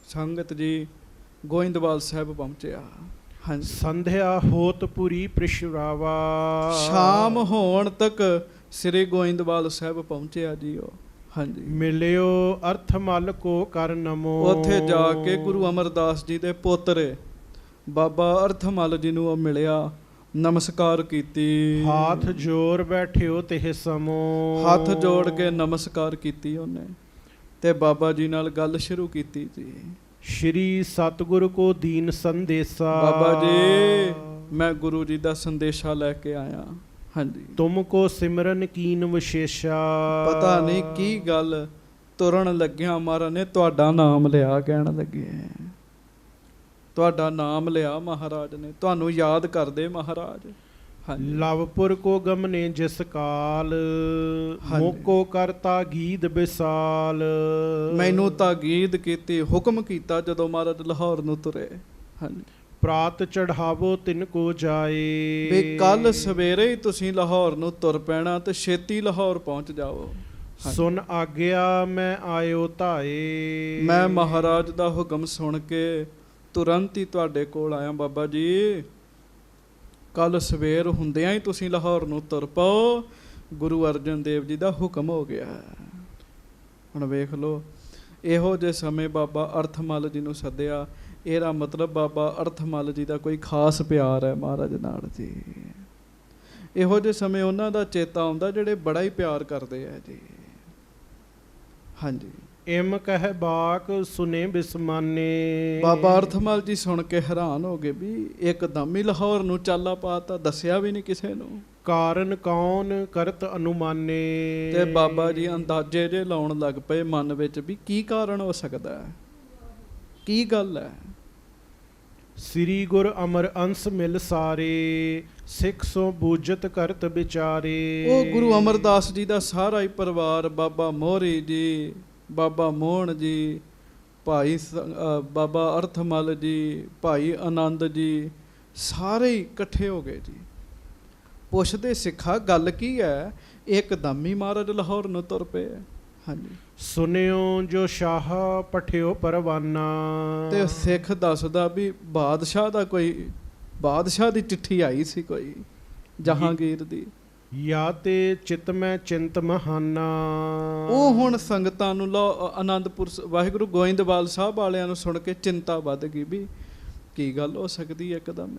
ਸੰਗਤ ਜੀ ਗੋਇੰਦਵਾਲ ਸਾਹਿਬ ਪਹੁੰਚਿਆ। ਹਾਂਜੀ। ਸੰਧਿਆ ਹੋਤ ਪੁਰੀ ਪ੍ਰਿਸ਼ਰਾਵਾ। ਸ਼ਾਮ ਹੋਣ ਤੱਕ ਸ੍ਰੀ ਗੋਇੰਦਵਾਲ ਸਾਹਿਬ ਪਹੁੰਚਿਆ ਜੀ ਉਹ। ਹਾਂਜੀ। ਮਿਲਿਓ ਅਰਥ ਮਲ ਕੋ ਕਰ ਨਮੋ। ਉੱਥੇ ਜਾ ਕੇ ਗੁਰੂ ਅਮਰਦਾਸ ਜੀ ਦੇ ਪੋਤਰੇ ਬਾਬਾ ਅਰਥ ਮਲ ਜੀ ਨੂੰ ਉਹ ਮਿਲਿਆ, ਨਮਸਕਾਰ ਕੀਤੀ। ਹਾਥ ਜੋੜ ਬੈਠਿਓ ਤਿਹ ਸਮੋ। ਹੱਥ ਜੋੜ ਕੇ ਨਮਸਕਾਰ ਕੀਤੀ ਉਹਨੇ, ਤੇ ਬਾਬਾ ਜੀ ਨਾਲ ਗੱਲ ਸ਼ੁਰੂ ਕੀਤੀ ਜੀ। ਸ਼੍ਰੀ ਸਤਿਗੁਰੂ ਕੋ ਦੀਨ ਸੰਦੇਸਾ। ਬਾਬਾ ਜੀ ਮੈਂ ਗੁਰੂ ਜੀ ਦਾ ਸੰਦੇਸ਼ਾ ਲੈ ਕੇ ਆਇਆ। ਹਾਂਜੀ। ਤੁਮ ਕੋ ਸਿਮਰਨ ਕੀਨ ਵਿਸ਼ੇਸ਼ਾ। ਪਤਾ ਨਹੀਂ ਕੀ ਗੱਲ, ਤੁਰਨ ਲੱਗਿਆ ਮਹਾਰਾਜ ਨੇ ਤੁਹਾਡਾ ਨਾਮ ਲਿਆ, ਕਹਿਣ ਲੱਗੇ ਤੁਹਾਡਾ ਨਾਮ ਲਿਆ ਮਹਾਰਾਜ ਨੇ, ਤੁਹਾਨੂੰ ਯਾਦ ਕਰਦੇ ਮਹਾਰਾਜ। ਹਾਂਜੀ। ਲਵਪੁਰ ਕੋ ਗਮਨੇ ਜਿਸ ਕਾਲ। ਮੋਕੋ ਕਰਤਾ ਗੀਦ ਵਿਸਾਲ। ਮੈਨੂੰ ਤਾਕੀਦ ਕੀਤੀ, ਹੁਕਮ ਕੀਤਾ ਜਦੋਂ ਮਹਾਰਾਜ ਲਾਹੌਰ ਨੂੰ ਤੁਰੇ। ਹਾਂਜੀ। ਪ੍ਰਾਤ ਚੜਾਵੋ ਤਿਨ ਕੋ ਜਾਏ। ਵੀ ਕੱਲ ਸਵੇਰੇ ਹੀ ਤੁਸੀਂ ਲਾਹੌਰ ਨੂੰ ਤੁਰ ਪੈਣਾ ਤੇ ਛੇਤੀ ਲਾਹੌਰ ਪਹੁੰਚ ਜਾਓ। ਸੁਨ ਆਗਿਆ ਮੈਂ ਆਇਓ ਧਾਏ। ਮੈਂ ਮਹਾਰਾਜ ਦਾ ਹੁਕਮ ਸੁਣ ਕੇ ਤੁਰੰਤ ਹੀ ਤੁਹਾਡੇ ਕੋਲ ਆਇਆ ਬਾਬਾ ਜੀ। ਕੱਲ ਸਵੇਰ ਹੁੰਦਿਆਂ ਹੀ ਤੁਸੀਂ ਲਾਹੌਰ ਨੂੰ ਤੁਰ ਪਾਓ, ਗੁਰੂ ਅਰਜਨ ਦੇਵ ਜੀ ਦਾ ਹੁਕਮ ਹੋ ਗਿਆ। ਹੁਣ ਵੇਖ ਲਓ, ਇਹੋ ਜਿਹੇ ਸਮੇਂ ਬਾਬਾ ਅਰਥ ਮਲ ਜੀ ਨੂੰ ਸੱਦਿਆ। ਇਹਦਾ ਮਤਲਬ ਬਾਬਾ ਅਰਥ ਮਲ ਜੀ ਦਾ ਕੋਈ ਖਾਸ ਪਿਆਰ ਹੈ ਮਹਾਰਾਜ ਨਾਲ ਜੀ। ਇਹੋ ਜਿਹੇ ਸਮੇਂ ਉਹਨਾਂ ਦਾ ਚੇਤਾ ਆਉਂਦਾ ਜਿਹੜੇ ਬੜਾ ਹੀ ਪਿਆਰ ਕਰਦੇ ਆ ਜੀ। ਹਾਂਜੀ। ਇਮ ਕਹਿ ਬਾਕ ਸੁਨੇ ਬਿਸਮਾਨੇ। ਬਾਬਾ ਅਰਥਮਲ ਜੀ ਸੁਣ ਕੇ ਹੈਰਾਨ ਹੋ ਗਏ ਵੀ ਇੱਕਦਮ ਹੀ ਲਾਹੌਰ ਨੂੰ ਚਾਲਾ ਪਾਤਾ, ਦੱਸਿਆ ਵੀ ਨਹੀਂ ਕਿਸੇ ਨੂੰ। ਕਾਰਨ ਕੌਣ ਕਰਤ ਅਨੁਮਾਨੇ। ਤੇ ਬਾਬਾ ਜੀ ਅੰਦਾਜ਼ੇ ਜੇ ਲਾਉਣ ਲੱਗ ਪਏ ਮਨ ਵਿੱਚ ਵੀ ਕੀ ਕਾਰਨ ਹੋ ਸਕਦਾ ਹੈ, ਕੀ ਗੱਲ ਹੈ। ਸ੍ਰੀ ਗੁਰ ਅਮਰ ਅੰਸ ਮਿਲ ਸਾਰੇ, ਸਿੱਖ ਸੋ ਬੂਝਤ ਕਰਤ ਵਿਚਾਰੇ। ਉਹ ਗੁਰੂ ਅਮਰਦਾਸ ਜੀ ਦਾ ਸਾਰਾ ਹੀ ਪਰਿਵਾਰ, ਬਾਬਾ ਮੋਹਰੀ ਜੀ, ਬਾਬਾ ਮੋਹਣ ਜੀ, ਭਾਈ ਬਾਬਾ ਅਰਥਮਲ ਜੀ, ਭਾਈ ਆਨੰਦ ਜੀ, ਸਾਰੇ ਹੀ ਇਕੱਠੇ ਹੋ ਗਏ ਜੀ। ਪੁੱਛਦੇ ਸਿੱਖਾ ਗੱਲ ਕੀ ਹੈ, ਇੱਕਦਮ ਹੀ ਮਹਾਰਾਜ ਲਾਹੌਰ ਨੂੰ ਤੁਰ ਪਏ। ਹਾਂਜੀ। ਸੁਨਿਓ ਜੋ ਸ਼ਾਹ ਪਠਿਓ ਪਰਵਾਨਾ। ਤੇ ਸਿੱਖ ਦੱਸਦਾ ਵੀ ਬਾਦਸ਼ਾਹ ਦਾ ਕੋਈ, ਬਾਦਸ਼ਾਹ ਦੀ ਚਿੱਠੀ ਆਈ ਸੀ ਕੋਈ ਜਹਾਂਗੀਰ ਦੀ। ਯਾ ਤੇ ਚਿਤ ਮੈਂ ਚਿੰਤ ਮਹਾਨਾ। ਉਹ ਹੁਣ ਸੰਗਤਾਂ ਨੂੰ ਆਨੰਦਪੁਰ ਵਾਹਿਗੁਰੂ ਗੋਇੰਦਵਾਲ ਸਾਹਿਬ ਵਾਲਿਆਂ ਨੂੰ ਸੁਣ ਕੇ ਚਿੰਤਾ ਵੱਧ ਗਈ ਵੀ ਕੀ ਗੱਲ ਹੋ ਸਕਦੀ ਹੈ ਇੱਕਦਮ।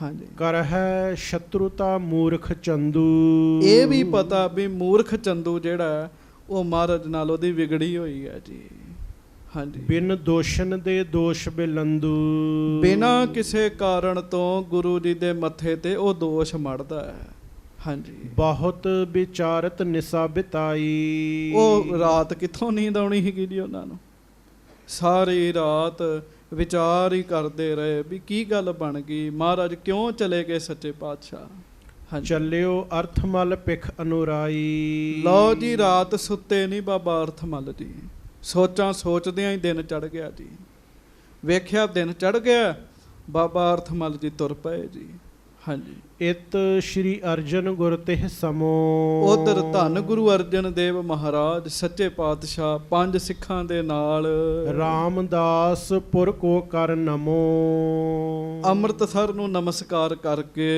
ਹਾਂਜੀ। ਕਰ ਹੈ ਸ਼ਤਰੂਤਾ ਮੂਰਖ ਚੰਦੂ। ਇਹ ਵੀ ਪਤਾ ਵੀ ਮੂਰਖ ਚੰਦੂ ਜਿਹੜਾ ਉਹ ਮਹਾਰਾਜ ਨਾਲ ਉਹਦੀ ਵਿਗੜੀ ਹੋਈ ਹੈ ਜੀ। ਹਾਂਜੀ। ਬਿਨ ਦੋਸ਼ਨ ਦੇ ਦੋਸ਼ ਬਿਲੰਦੂ। ਬਿਨਾਂ ਕਿਸੇ ਕਾਰਨ ਤੋਂ ਗੁਰੂ ਜੀ ਦੇ ਮੱਥੇ ਤੇ ਉਹ ਦੋਸ਼ ਮੜਦਾ ਹੈ। ਹਾਂਜੀ। ਬਹੁਤ ਵਿਚਾਰਤ ਨਿਸਾ ਬਿਤਾਈ। ਉਹ ਰਾਤ ਕਿੱਥੋਂ ਨੀਂਦ ਆਉਣੀ ਸੀਗੀ ਜੀ ਉਹਨਾਂ ਨੂੰ, ਸਾਰੀ ਰਾਤ ਵਿਚਾਰ ਹੀ ਕਰਦੇ ਰਹੇ ਵੀ ਕੀ ਗੱਲ ਬਣ ਗਈ, ਮਹਾਰਾਜ ਕਿਉਂ ਚਲੇ ਗਏ ਸੱਚੇ ਪਾਤਸ਼ਾਹ। ਚੱਲਿਓ ਅਰਥਮਲ ਪਿਖ ਅਨੁਰਾਈ। ਲਓ ਜੀ ਰਾਤ ਸੁੱਤੇ ਨਹੀਂ ਬਾਬਾ ਅਰਥਮਲ ਜੀ, ਸੋਚਾਂ ਸੋਚਦਿਆਂ ਹੀ ਦਿਨ ਚੜ ਗਿਆ ਜੀ। ਵੇਖਿਆ ਦਿਨ ਚੜ ਗਿਆ, ਬਾਬਾ ਅਰਥਮਲ ਜੀ ਤੁਰ ਪਏ ਜੀ। ਹਾਂਜੀ। ਇਤ ਸ਼੍ਰੀ ਅਰਜਨ ਗੁਰ ਤਿਹ ਸਮੋ। ਉਧਰ ਧੰਨ ਗੁਰੂ ਅਰਜਨ ਦੇਵ ਮਹਾਰਾਜ ਸੱਚੇ ਪਾਤਸ਼ਾਹ ਪੰਜ ਸਿੱਖਾਂ ਦੇ ਨਾਲ ਰਾਮਦਾਸ ਪੁਰ ਕੋ ਕਰ ਨਮੋ। ਅੰਮ੍ਰਿਤਸਰ ਨੂੰ ਨਮਸਕਾਰ ਕਰਕੇ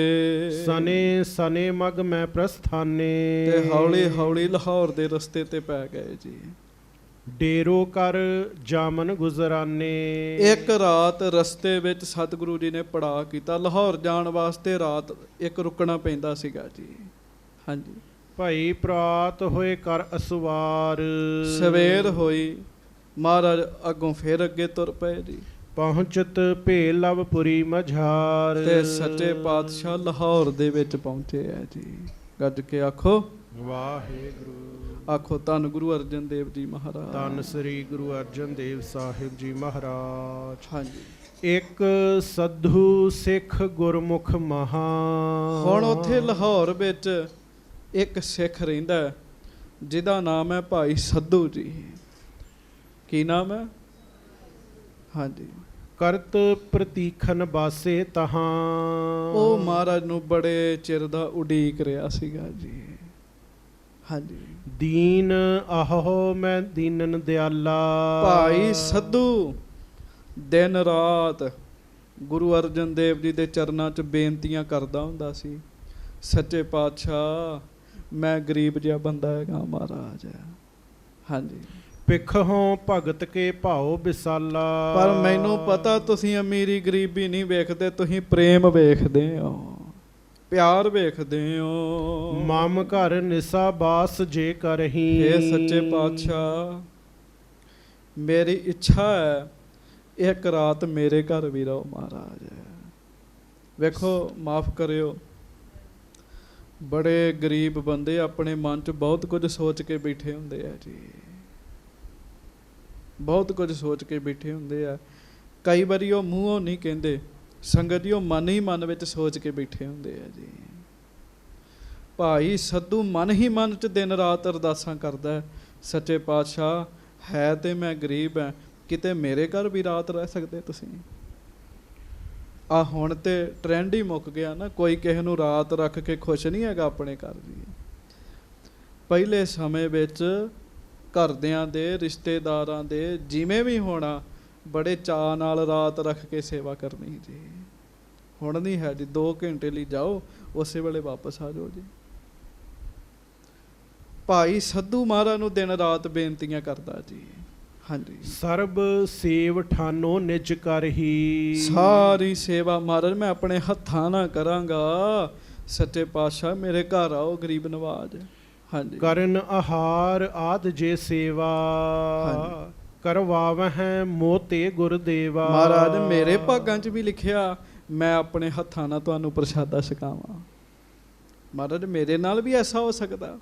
ਸਨੇ ਸਨੇ ਮਗ ਮੈਂ ਪ੍ਰਸਥਾਨੇ। ਤੇ ਹੌਲੀ ਹੌਲੀ ਲਾਹੌਰ ਦੇ ਰਸਤੇ ਤੇ ਪੈ ਗਏ ਜੀ। ਡੇਰੋ ਕਰ ਜਾਮਨ ਗੁਜ਼ਰਾਨੇ। ਇੱਕ ਰਾਤ ਰਸਤੇ ਵਿੱਚ ਸਤਿਗੁਰੂ ਜੀ ਨੇ ਪੜਾਅ ਕੀਤਾ। ਲਾਹੌਰ ਜਾਣ ਵਾਸਤੇ ਰਾਤ ਇੱਕ ਰੁਕਣਾ ਪੈਂਦਾ ਸੀਗਾ ਜੀ। ਹਾਂਜੀ। ਭਾਈ ਪ੍ਰਾਤ ਹੋਏ ਕਰ ਅਸਵਾਰ। ਸਵੇਰ ਹੋਈ, ਮਹਾਰਾਜ ਅੱਗੋਂ ਫੇਰ ਅੱਗੇ ਤੁਰ ਪਏ ਜੀ। ਪਹੁੰਚਤ ਭੇ ਲਵਪੁਰੀ ਮਝਾਰ। ਤੇ ਸੱਚੇ ਪਾਤਸ਼ਾਹ ਲਾਹੌਰ ਦੇ ਵਿੱਚ ਪਹੁੰਚੇ ਹੈ ਜੀ। ਗੱਜ ਕੇ ਆਖੋ ਵਾਹਿਗੁਰੂ। ਆਖੋ ਧੰਨ ਗੁਰੂ ਅਰਜਨ ਦੇਵ ਜੀ ਮਹਾਰਾਜ। ਧੰਨ ਸ੍ਰੀ ਗੁਰੂ ਅਰਜਨ ਦੇਵ ਸਾਹਿਬ ਜੀ ਮਹਾਰਾਜ। ਹਾਂਜੀ। ਇੱਕ ਸੱਧੂ ਸਿੱਖ ਗੁਰਮੁਖ ਮਹਾ। ਹੁਣ ਉੱਥੇ ਲਾਹੌਰ ਵਿੱਚ ਇੱਕ ਸਿੱਖ ਰਹਿੰਦਾ ਜਿਹਦਾ ਨਾਮ ਹੈ ਭਾਈ ਸੱਧੂ ਜੀ। ਕੀ ਨਾਮ ਹੈ? ਹਾਂਜੀ। ਕਰਤ ਪ੍ਰਤੀਖਨ ਬਾਸੇ ਤਹਾਂ। ਉਹ ਮਹਾਰਾਜ ਨੂੰ ਬੜੇ ਚਿਰ ਦਾ ਉਡੀਕ ਰਿਹਾ ਸੀਗਾ ਜੀ। ਹਾਂਜੀ। ਦੀਨ ਆਹੋ ਮੈਂ ਦੀਨਨ ਦਿਆਲਾ। ਭਾਈ ਸੱਧੂ ਦਿਨ ਰਾਤ ਗੁਰੂ ਅਰਜਨ ਦੇਵ ਜੀ ਦੇ ਚਰਨਾਂ 'ਚ ਬੇਨਤੀਆਂ ਕਰਦਾ ਹੁੰਦਾ ਸੀ, ਸੱਚੇ ਪਾਤਸ਼ਾਹ ਮੈਂ ਗਰੀਬ ਜਿਹਾ ਬੰਦਾ ਹੈਗਾ ਮਹਾਰਾਜ। ਹਾਂਜੀ। ਪਿੱਖੋਂ ਭਗਤ ਕੇ ਭਾਉ ਵਿਸਾਲਾ। ਪਰ ਮੈਨੂੰ ਪਤਾ ਤੁਸੀਂ ਅਮੀਰੀ ਗਰੀਬੀ ਨਹੀਂ ਵੇਖਦੇ, ਤੁਸੀਂ ਪ੍ਰੇਮ ਵੇਖਦੇ ਹੋ, ਪਿਆਰ ਵੇਖਦੇ ਹੋ। ਮਮ ਘਰ ਨਿਸਾ ਬਾਸ ਜੇ ਕਰਹੀ। ਇਹ ਸੱਚੇ ਪਾਤਸ਼ਾਹ ਮੇਰੀ ਇੱਛਾ ਹੈ ਇੱਕ ਰਾਤ ਮੇਰੇ ਘਰ ਵੀ ਰਹੋ ਮਹਾਰਾਜ। ਵੇਖੋ ਮਾਫ ਕਰਿਓ, ਬੜੇ ਗਰੀਬ ਬੰਦੇ ਆਪਣੇ ਮਨ 'ਚ ਬਹੁਤ ਕੁਝ ਸੋਚ ਕੇ ਬੈਠੇ ਹੁੰਦੇ ਆ ਜੀ, ਬਹੁਤ ਕੁਝ ਸੋਚ ਕੇ ਬੈਠੇ ਹੁੰਦੇ ਆ। ਕਈ ਵਾਰੀ ਉਹ ਮੂੰਹੋਂ ਨਹੀਂ ਕਹਿੰਦੇ, ਸੰਗਤ ਜੀ ਉਹ ਮਨ ਹੀ ਮਨ ਵਿੱਚ ਸੋਚ ਕੇ ਬੈਠੇ ਹੁੰਦੇ ਆ ਜੀ। ਭਾਈ ਸੱਧੂ ਮਨ ਹੀ ਮਨ 'ਚ ਦਿਨ ਰਾਤ ਅਰਦਾਸਾਂ ਕਰਦਾ, ਸੱਚੇ ਪਾਤਸ਼ਾਹ ਹੈ ਤੇ ਮੈਂ ਗਰੀਬ ਹਾਂ, ਕਿਤੇ ਮੇਰੇ ਘਰ ਵੀ ਰਾਤ ਰਹਿ ਸਕਦੇ ਤੁਸੀਂ। ਆ ਹੁਣ ਤੇ ਟ੍ਰੈਂਡ ਹੀ ਮੁੱਕ ਗਿਆ ਨਾ, ਕੋਈ ਕਿਸੇ ਨੂੰ ਰਾਤ ਰੱਖ ਕੇ ਖੁਸ਼ ਨਹੀਂ ਹੈਗਾ ਆਪਣੇ ਘਰ ਦੀ। ਪਹਿਲੇ ਸਮੇਂ ਵਿੱਚ ਘਰਦਿਆਂ ਦੇ, ਰਿਸ਼ਤੇਦਾਰਾਂ ਦੇ, ਜਿਵੇਂ ਵੀ ਹੋਣਾ, ਬੜੇ ਚਾਅ ਨਾਲ ਰਾਤ ਰੱਖ ਕੇ ਸੇਵਾ ਕਰਨੀ ਜੀ। ਹੁਣ ਨਹੀਂ ਹੈ ਜੀ, 2 ਘੰਟੇ ਲਈ ਜਾਓ, ਉਸੇ ਵੇਲੇ ਵਾਪਸ ਆ ਜਾਓ ਜੀ। ਭਾਈ ਸੱਧੂ ਮਹਾਰਾਜ ਨੂੰ ਦਿਨ ਰਾਤ ਬੇਨਤੀਆਂ ਕਰਦਾ ਜੀ। ਹਾਂਜੀ। ਸਰਬ ਸੇਵ ਠਾਨੋ ਨਿਜ ਕਰਹੀ। ਸਾਰੀ ਸੇਵਾ ਮਹਾਰਾਜ ਮੈਂ ਆਪਣੇ ਹੱਥਾਂ ਨਾਲ ਕਰਾਂਗਾ, ਸੱਚੇ ਪਾਤਸ਼ਾਹ ਮੇਰੇ ਘਰ ਆਓ ਗਰੀਬ ਨਵਾਜ। ਹਾਂਜੀ। ਕਰਨ ਆਹਾਰ ਆਦ ਜੇ ਸੇਵਾ, ਹਾਂਜੀ। ਕਰਵਾਵਹਿ ਮੋਤੇ ਗੁਰਦੇਵਾ। ਮਹਾਰਾਜ ਮੇਰੇ ਭਾਗਾਂ 'ਚ ਵੀ ਲਿਖਿਆ ਮੈਂ ਆਪਣੇ ਹੱਥਾਂ ਨਾਲ ਤੁਹਾਨੂੰ ਪ੍ਰਸ਼ਾਦਾ ਛਕਾਵਾਂ। ਮਹਾਰਾਜ ਮੇਰੇ ਨਾਲ ਵੀ ਐਸਾ ਹੋ ਸਕਦਾ।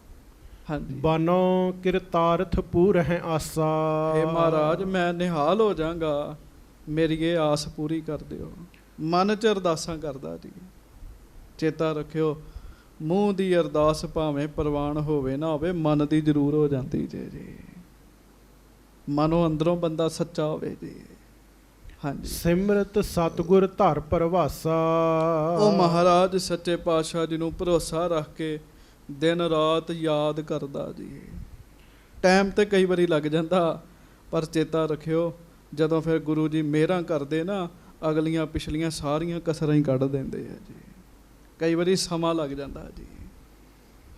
ਹਾਂਜੀ। ਬਾਨੋ ਕਿਰਤਾਰਥ ਪੂਰਹਿ ਆਸਾ। ਇਹ ਮਹਾਰਾਜ ਮੈਂ ਨਿਹਾਲ ਹੋ ਜਾਵਾਂਗਾ, ਮੇਰੀ ਇਹ ਆਸ ਪੂਰੀ ਕਰ ਦਿਓ। ਮਨ 'ਚ ਅਰਦਾਸਾਂ ਕਰਦਾ ਜੀ। ਚੇਤਾ ਰੱਖਿਓ, ਮੂੰਹ ਦੀ ਅਰਦਾਸ ਭਾਵੇਂ ਪ੍ਰਵਾਨ ਹੋਵੇ ਨਾ ਹੋਵੇ, ਮਨ ਦੀ ਜ਼ਰੂਰ ਹੋ ਜਾਂਦੀ ਜੇ ਜੀ। ਮਨੋਂ ਅੰਦਰੋਂ ਬੰਦਾ ਸੱਚਾ ਹੋਵੇ ਜੀ। ਹਾਂਜੀ। ਸਿਮਰਤ ਸਤਿਗੁਰ ਧਰ ਪਰਵਾਸਾ। ਉਹ ਮਹਾਰਾਜ ਸੱਚੇ ਪਾਤਸ਼ਾਹ ਜੀ ਨੂੰ ਭਰੋਸਾ ਰੱਖ ਕੇ ਦਿਨ ਰਾਤ ਯਾਦ ਕਰਦਾ ਜੀ। ਟਾਈਮ ਤੇ ਕਈ ਵਾਰੀ ਲੱਗ ਜਾਂਦਾ, ਪਰ ਚੇਤਾ ਰੱਖਿਓ ਜਦੋਂ ਫਿਰ ਗੁਰੂ ਜੀ ਮਿਹਰਾਂ ਕਰਦੇ ਨਾ, ਅਗਲੀਆਂ ਪਿਛਲੀਆਂ ਸਾਰੀਆਂ ਕਸਰਾਂ ਹੀ ਕੱਢ ਦਿੰਦੇ ਆ ਜੀ। ਕਈ ਵਾਰੀ ਸਮਾਂ ਲੱਗ ਜਾਂਦਾ ਜੀ।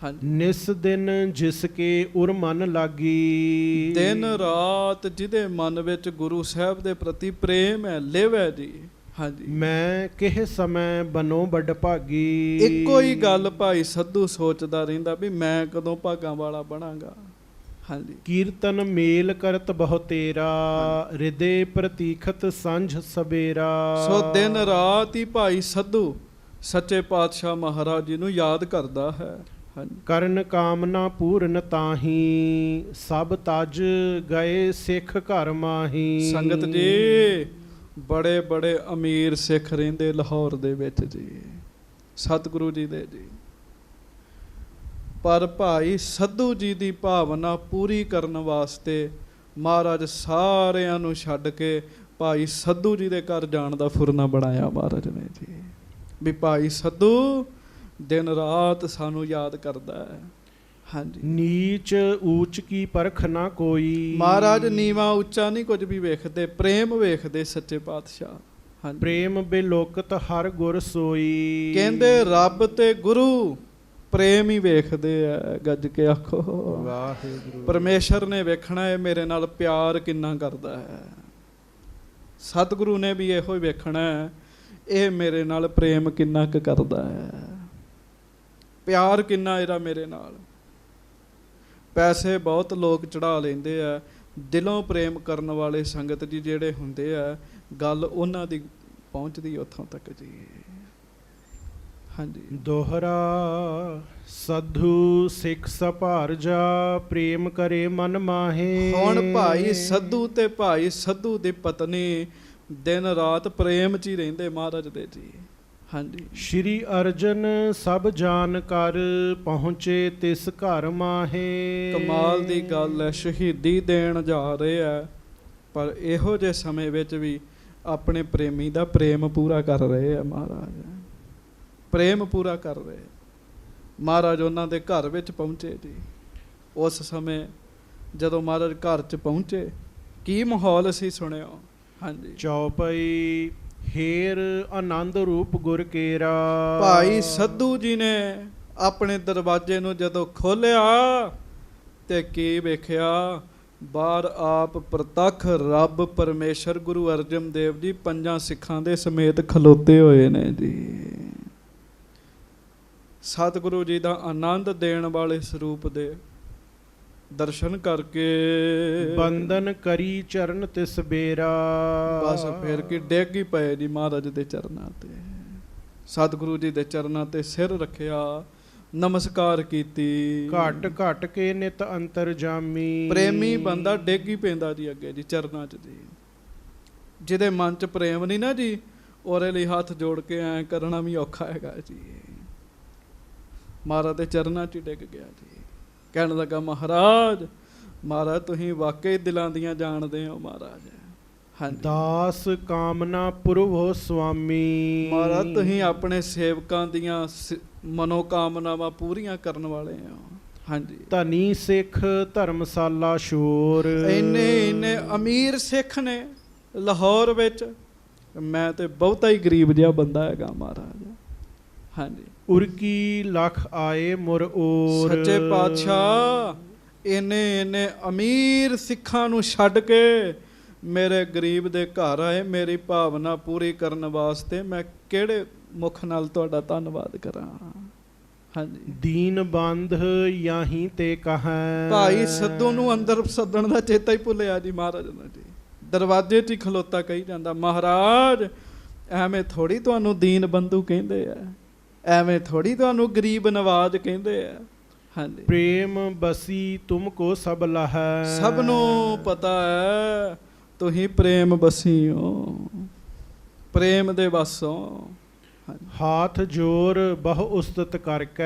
ਹਾਂਜੀ। ਨਿਸ ਦਿਨ ਜਿਸ ਕੇ ਉਰ ਮਨ ਲਾਗੀ। ਦਿਨ ਰਾਤ ਜਿਹਦੇ ਮਨ ਵਿੱਚ ਗੁਰੂ ਸਾਹਿਬ ਦੇ ਪ੍ਰਤੀ ਪ੍ਰੇਮ ਹੈ, ਲਿਵ ਹੈ ਜੀ। ਹਾਂਜੀ। ਮੈਂ ਕਿਹ ਸਮੇਂ ਬਨੋ ਵੱਡ ਭਾਗੀ। ਇੱਕੋ ਹੀ ਗੱਲ ਭਾਈ ਸੱਧੂ ਸੋਚਦਾ ਰਹਿੰਦਾ ਵੀ ਮੈਂ ਕਦੋਂ ਭਾਗਾਂ ਵਾਲਾ ਬਣਾਂਗਾ। ਹਾਂਜੀ। ਕੀਰਤਨ ਮੇਲ ਕਰਤ ਬਹੁ ਤੇਰਾ, ਹਿਰਦੇ ਪ੍ਰਤੀਖਤ ਸਾਂਝ ਸਵੇਰਾ। ਸੋ ਦਿਨ ਰਾਤ ਹੀ ਭਾਈ ਸੱਧੂ ਸੱਚੇ ਪਾਤਸ਼ਾਹ ਮਹਾਰਾਜ ਜੀ ਨੂੰ ਯਾਦ ਕਰਦਾ ਹੈ। ਹਾਂਜੀ। ਕਰਨ ਕਾਮਨਾ ਪੂਰਨ ਤਾਹੀ, ਸਭ ਤਜ ਗਏ ਸਿੱਖ ਘਰ ਮਾਹੀ। ਸੰਗਤ ਜੀ ਬੜੇ ਬੜੇ ਅਮੀਰ ਸਿੱਖ ਰਹਿੰਦੇ ਲਾਹੌਰ ਦੇ ਵਿੱਚ ਜੀ, ਸਤਿਗੁਰੂ ਜੀ ਦੇ ਜੀ। ਪਰ ਭਾਈ ਸੱਧੂ ਜੀ ਦੀ ਭਾਵਨਾ ਪੂਰੀ ਕਰਨ ਵਾਸਤੇ ਮਹਾਰਾਜ ਸਾਰਿਆਂ ਨੂੰ ਛੱਡ ਕੇ ਭਾਈ ਸੱਧੂ ਜੀ ਦੇ ਘਰ ਜਾਣ ਦਾ ਫੁਰਨਾ ਬਣਾਇਆ ਮਹਾਰਾਜ ਨੇ ਜੀ। ਵੀ ਭਾਈ ਸੱਧੂ ਦਿਨ ਰਾਤ ਸਾਨੂੰ ਯਾਦ ਕਰਦਾ ਹੈ। ਹਾਂਜੀ। ਨੀਚ ਊਚ ਕੀ ਪਰਖ ਨਾ ਕੋਈ। ਮਹਾਰਾਜ ਨੀਵਾਂ ਉੱਚਾ ਨਹੀਂ ਕੁਝ ਵੀ ਵੇਖਦੇ, ਪ੍ਰੇਮ ਵੇਖਦੇ ਸੱਚੇ ਪਾਤਸ਼ਾਹ। ਹਾਂਜੀ। ਪ੍ਰੇਮ ਬਿਲੋਕਤ ਹਰ ਗੁਰ ਸੋਈ। ਕਹਿੰਦੇ ਰੱਬ ਤੇ ਗੁਰੂ ਪ੍ਰੇਮ ਹੀ ਵੇਖਦੇ ਆ। ਗੱਜ ਕੇ ਆਖੋ ਵਾਹਿਗੁਰੂ। ਪਰਮੇਸ਼ਰ ਨੇ ਵੇਖਣਾ ਹੈ ਮੇਰੇ ਨਾਲ ਪਿਆਰ ਕਿੰਨਾ ਕਰਦਾ ਹੈ। ਸਤਿਗੁਰੂ ਨੇ ਵੀ ਇਹੋ ਹੀ ਵੇਖਣਾ ਹੈ, ਇਹ ਮੇਰੇ ਨਾਲ ਪ੍ਰੇਮ ਕਿੰਨਾ ਕੁ ਕਰਦਾ ਹੈ, ਪਿਆਰ ਕਿੰਨਾ ਇਹਦਾ ਮੇਰੇ ਨਾਲ। ਪੈਸੇ ਬਹੁਤ ਲੋਕ ਚੜਾ ਲੈਂਦੇ ਆ, ਦਿਲੋਂ ਪ੍ਰੇਮ ਕਰਨ ਵਾਲੇ ਸੰਗਤ ਜੀ ਜਿਹੜੇ ਹੁੰਦੇ ਆ, ਗੱਲ ਉਹਨਾਂ ਦੀ ਪਹੁੰਚਦੀ ਉੱਥੋਂ ਤੱਕ ਜੀ। ਹਾਂਜੀ। ਦੋਹਰਾ ਸਾਧੂ ਸਿੱਖ ਸਭਾਰਜਾ, ਪ੍ਰੇਮ ਕਰੇ ਮਨ ਮਾਹੇ। ਹੁਣ ਭਾਈ ਸੱਧੂ ਤੇ ਭਾਈ ਸੱਧੂ ਦੀ ਪਤਨੀ ਦਿਨ ਰਾਤ ਪ੍ਰੇਮ 'ਚ ਹੀ ਰਹਿੰਦੇ ਮਹਾਰਾਜ ਦੇ ਜੀ। ਹਾਂਜੀ। ਸ਼੍ਰੀ ਅਰਜਨ ਸਭ ਜਾਣ ਕਰ, ਪਹੁੰਚੇ ਤਿਸ ਘਰ ਮਾਹੇ। ਕਮਾਲ ਦੀ ਗੱਲ ਹੈ, ਸ਼ਹੀਦੀ ਦੇਣ ਜਾ ਰਹੇ ਆ, ਪਰ ਇਹੋ ਜਿਹੇ ਸਮੇਂ ਵਿੱਚ ਵੀ ਆਪਣੇ ਪ੍ਰੇਮੀ ਦਾ ਪ੍ਰੇਮ ਪੂਰਾ ਕਰ ਰਹੇ ਆ ਮਹਾਰਾਜ। ਪ੍ਰੇਮ ਪੂਰਾ ਕਰ ਰਹੇ ਮਹਾਰਾਜ। ਉਹਨਾਂ ਦੇ ਘਰ ਵਿੱਚ ਪਹੁੰਚੇ ਜੀ। ਉਸ ਸਮੇਂ ਜਦੋਂ ਮਹਾਰਾਜ ਘਰ 'ਚ ਪਹੁੰਚੇ, ਕੀ ਮਾਹੌਲ ਸੀ ਸੁਣਿਓ। ਹਾਂਜੀ। ਚੌਪਈ ਹੇਰ ਆਨੰਦ ਰੂਪ ਗੁਰ ਕੇਰਾ। ਭਾਈ ਸੱਧੂ ਜੀ ਨੇ ਆਪਣੇ ਦਰਵਾਜ਼ੇ ਨੂੰ ਜਦੋਂ ਖੋਲ੍ਹਿਆ ਤੇ ਕੀ ਵੇਖਿਆ, ਬਾਹਰ ਆਪ ਪ੍ਰਤੱਖ ਰੱਬ ਪਰਮੇਸ਼ਰ ਗੁਰੂ ਅਰਜਨ ਦੇਵ ਜੀ ਪੰਜਾਂ ਸਿੱਖਾਂ ਦੇ ਸਮੇਤ ਖਲੋਤੇ ਹੋਏ ਨੇ ਜੀ। ਸਤਿਗੁਰੂ ਜੀ ਦਾ ਆਨੰਦ ਦੇਣ ਵਾਲੇ ਸਰੂਪ ਦੇ ਦਰਸ਼ਨ ਕਰਕੇ ਬੰਦਨ ਕਰੀ ਚਰਨ ਤਿਸ ਬੇਰਾ। ਬਸ ਫਿਰ ਕੀ ਡਿੱਗ ਹੀ ਪਏ ਜੀ ਮਹਾਰਾਜ ਦੇ ਚਰਨਾਂ ਤੇ। ਸਤਿਗੁਰੂ ਜੀ ਦੇ ਚਰਨਾਂ ਤੇ ਸਿਰ ਰੱਖਿਆ, ਨਮਸਕਾਰ ਕੀਤੀ। ਘਟ ਘਟ ਕੇ ਨਿਤ ਅੰਤਰ ਜਾਮੀ। ਪ੍ਰੇਮੀ ਬੰਦਾ ਡਿੱਗ ਹੀ ਪੈਂਦਾ ਜੀ ਅੱਗੇ ਜੀ ਚਰਨਾਂ 'ਚ ਜੀ। ਜਿਹਦੇ ਮਨ 'ਚ ਪ੍ਰੇਮ ਨਹੀਂ ਨਾ ਜੀ, ਉਹਦੇ ਲਈ ਹੱਥ ਜੋੜ ਕੇ ਐਂ ਕਰਨਾ ਵੀ ਔਖਾ ਹੈਗਾ ਜੀ। ਮਹਾਰਾਜ ਦੇ ਚਰਨਾਂ 'ਚ ਹੀ ਡਿੱਗ ਗਿਆ ਜੀ। ਕਹਿਣ ਲੱਗਾ ਮਹਾਰਾਜ, ਮਹਾਰਾਜ ਤੁਸੀਂ ਵਾਕਈ ਦਿਲਾਂ ਦੀਆਂ ਜਾਣਦੇ ਹੋ ਮਹਾਰਾਜ। ਹਾਂਜੀ। ਦਾਸ ਕਾਮਨਾ ਪੁਰਵੋ ਸੁਆਮੀ। ਮਹਾਰਾਜ ਤੁਸੀਂ ਆਪਣੇ ਸੇਵਕਾਂ ਦੀਆਂ ਮਨੋਕਾਮਨਾਵਾਂ ਪੂਰੀਆਂ ਕਰਨ ਵਾਲੇ ਹੋ। ਹਾਂਜੀ। ਧਨੀ ਸਿੱਖ ਧਰਮਸ਼ਾਲਾ ਸ਼ੋਰ। ਇੰਨੇ ਅਮੀਰ ਸਿੱਖ ਨੇ ਲਾਹੌਰ ਵਿੱਚ, ਮੈਂ ਤੇ ਬਹੁਤਾ ਹੀ ਗਰੀਬ ਜਿਹਾ ਬੰਦਾ ਹੈਗਾ ਮਹਾਰਾਜ। ਹਾਂਜੀ। ਉਰਕੀ ਲਖ ਆਏ ਮੁਰ ਔਰ। ਸੱਚੇ ਪਾਤਸ਼ਾਹ ਇੰਨੇ ਅਮੀਰ ਸਿੱਖਾਂ ਨੂੰ ਛੱਡ ਕੇ ਮੇਰੇ ਗਰੀਬ ਦੇ ਘਰ ਆਏ, ਮੇਰੀ ਭਾਵਨਾ ਪੂਰੀ ਕਰਨ ਵਾਸਤੇ। ਮੈਂ ਕਿਹੜੇ ਮੁਖ ਨਾਲ ਤੁਹਾਡਾ ਧੰਨਵਾਦ ਕਰਾਂ। ਹਾਂਜੀ। ਦੀਨ ਬੰਧ ਯਾਹੀ ਤੇ ਕਹੈ। ਭਾਈ ਸੱਧੂ ਨੂੰ ਅੰਦਰ ਸੱਦਣ ਦਾ ਚੇਤਾ ਹੀ ਭੁੱਲਿਆ ਜੀ ਮਹਾਰਾਜ ਨੂੰ ਜੀ। ਦਰਵਾਜ਼ੇ 'ਚ ਹੀ ਖਲੋਤਾ ਕਹੀ ਜਾਂਦਾ, ਮਹਾਰਾਜ ਐਵੇਂ ਥੋੜੀ ਤੁਹਾਨੂੰ ਦੀਨ ਬੰਧੂ ਕਹਿੰਦੇ ਆ, ਐਵੇਂ ਥੋੜੀ ਤੁਹਾਨੂੰ ਗਰੀਬ ਨਵਾਜ ਕਹਿੰਦੇ ਆ। ਹਾਂਜੀ। ਪ੍ਰੇਮ ਬਸੀ ਤੁਮ ਕੋ ਸਭ ਲਹੈ। ਸਭ ਨੂੰ ਪਤਾ ਹੈ ਤੁਸੀਂ ਪ੍ਰੇਮ ਬਸੀ ਹੋ, ਪ੍ਰੇਮ ਦੇ ਵਸ ਹੋ। ਹਾਥ ਜੋਰ ਬਹੁ ਉਸਤਤ ਕਰਕੇ।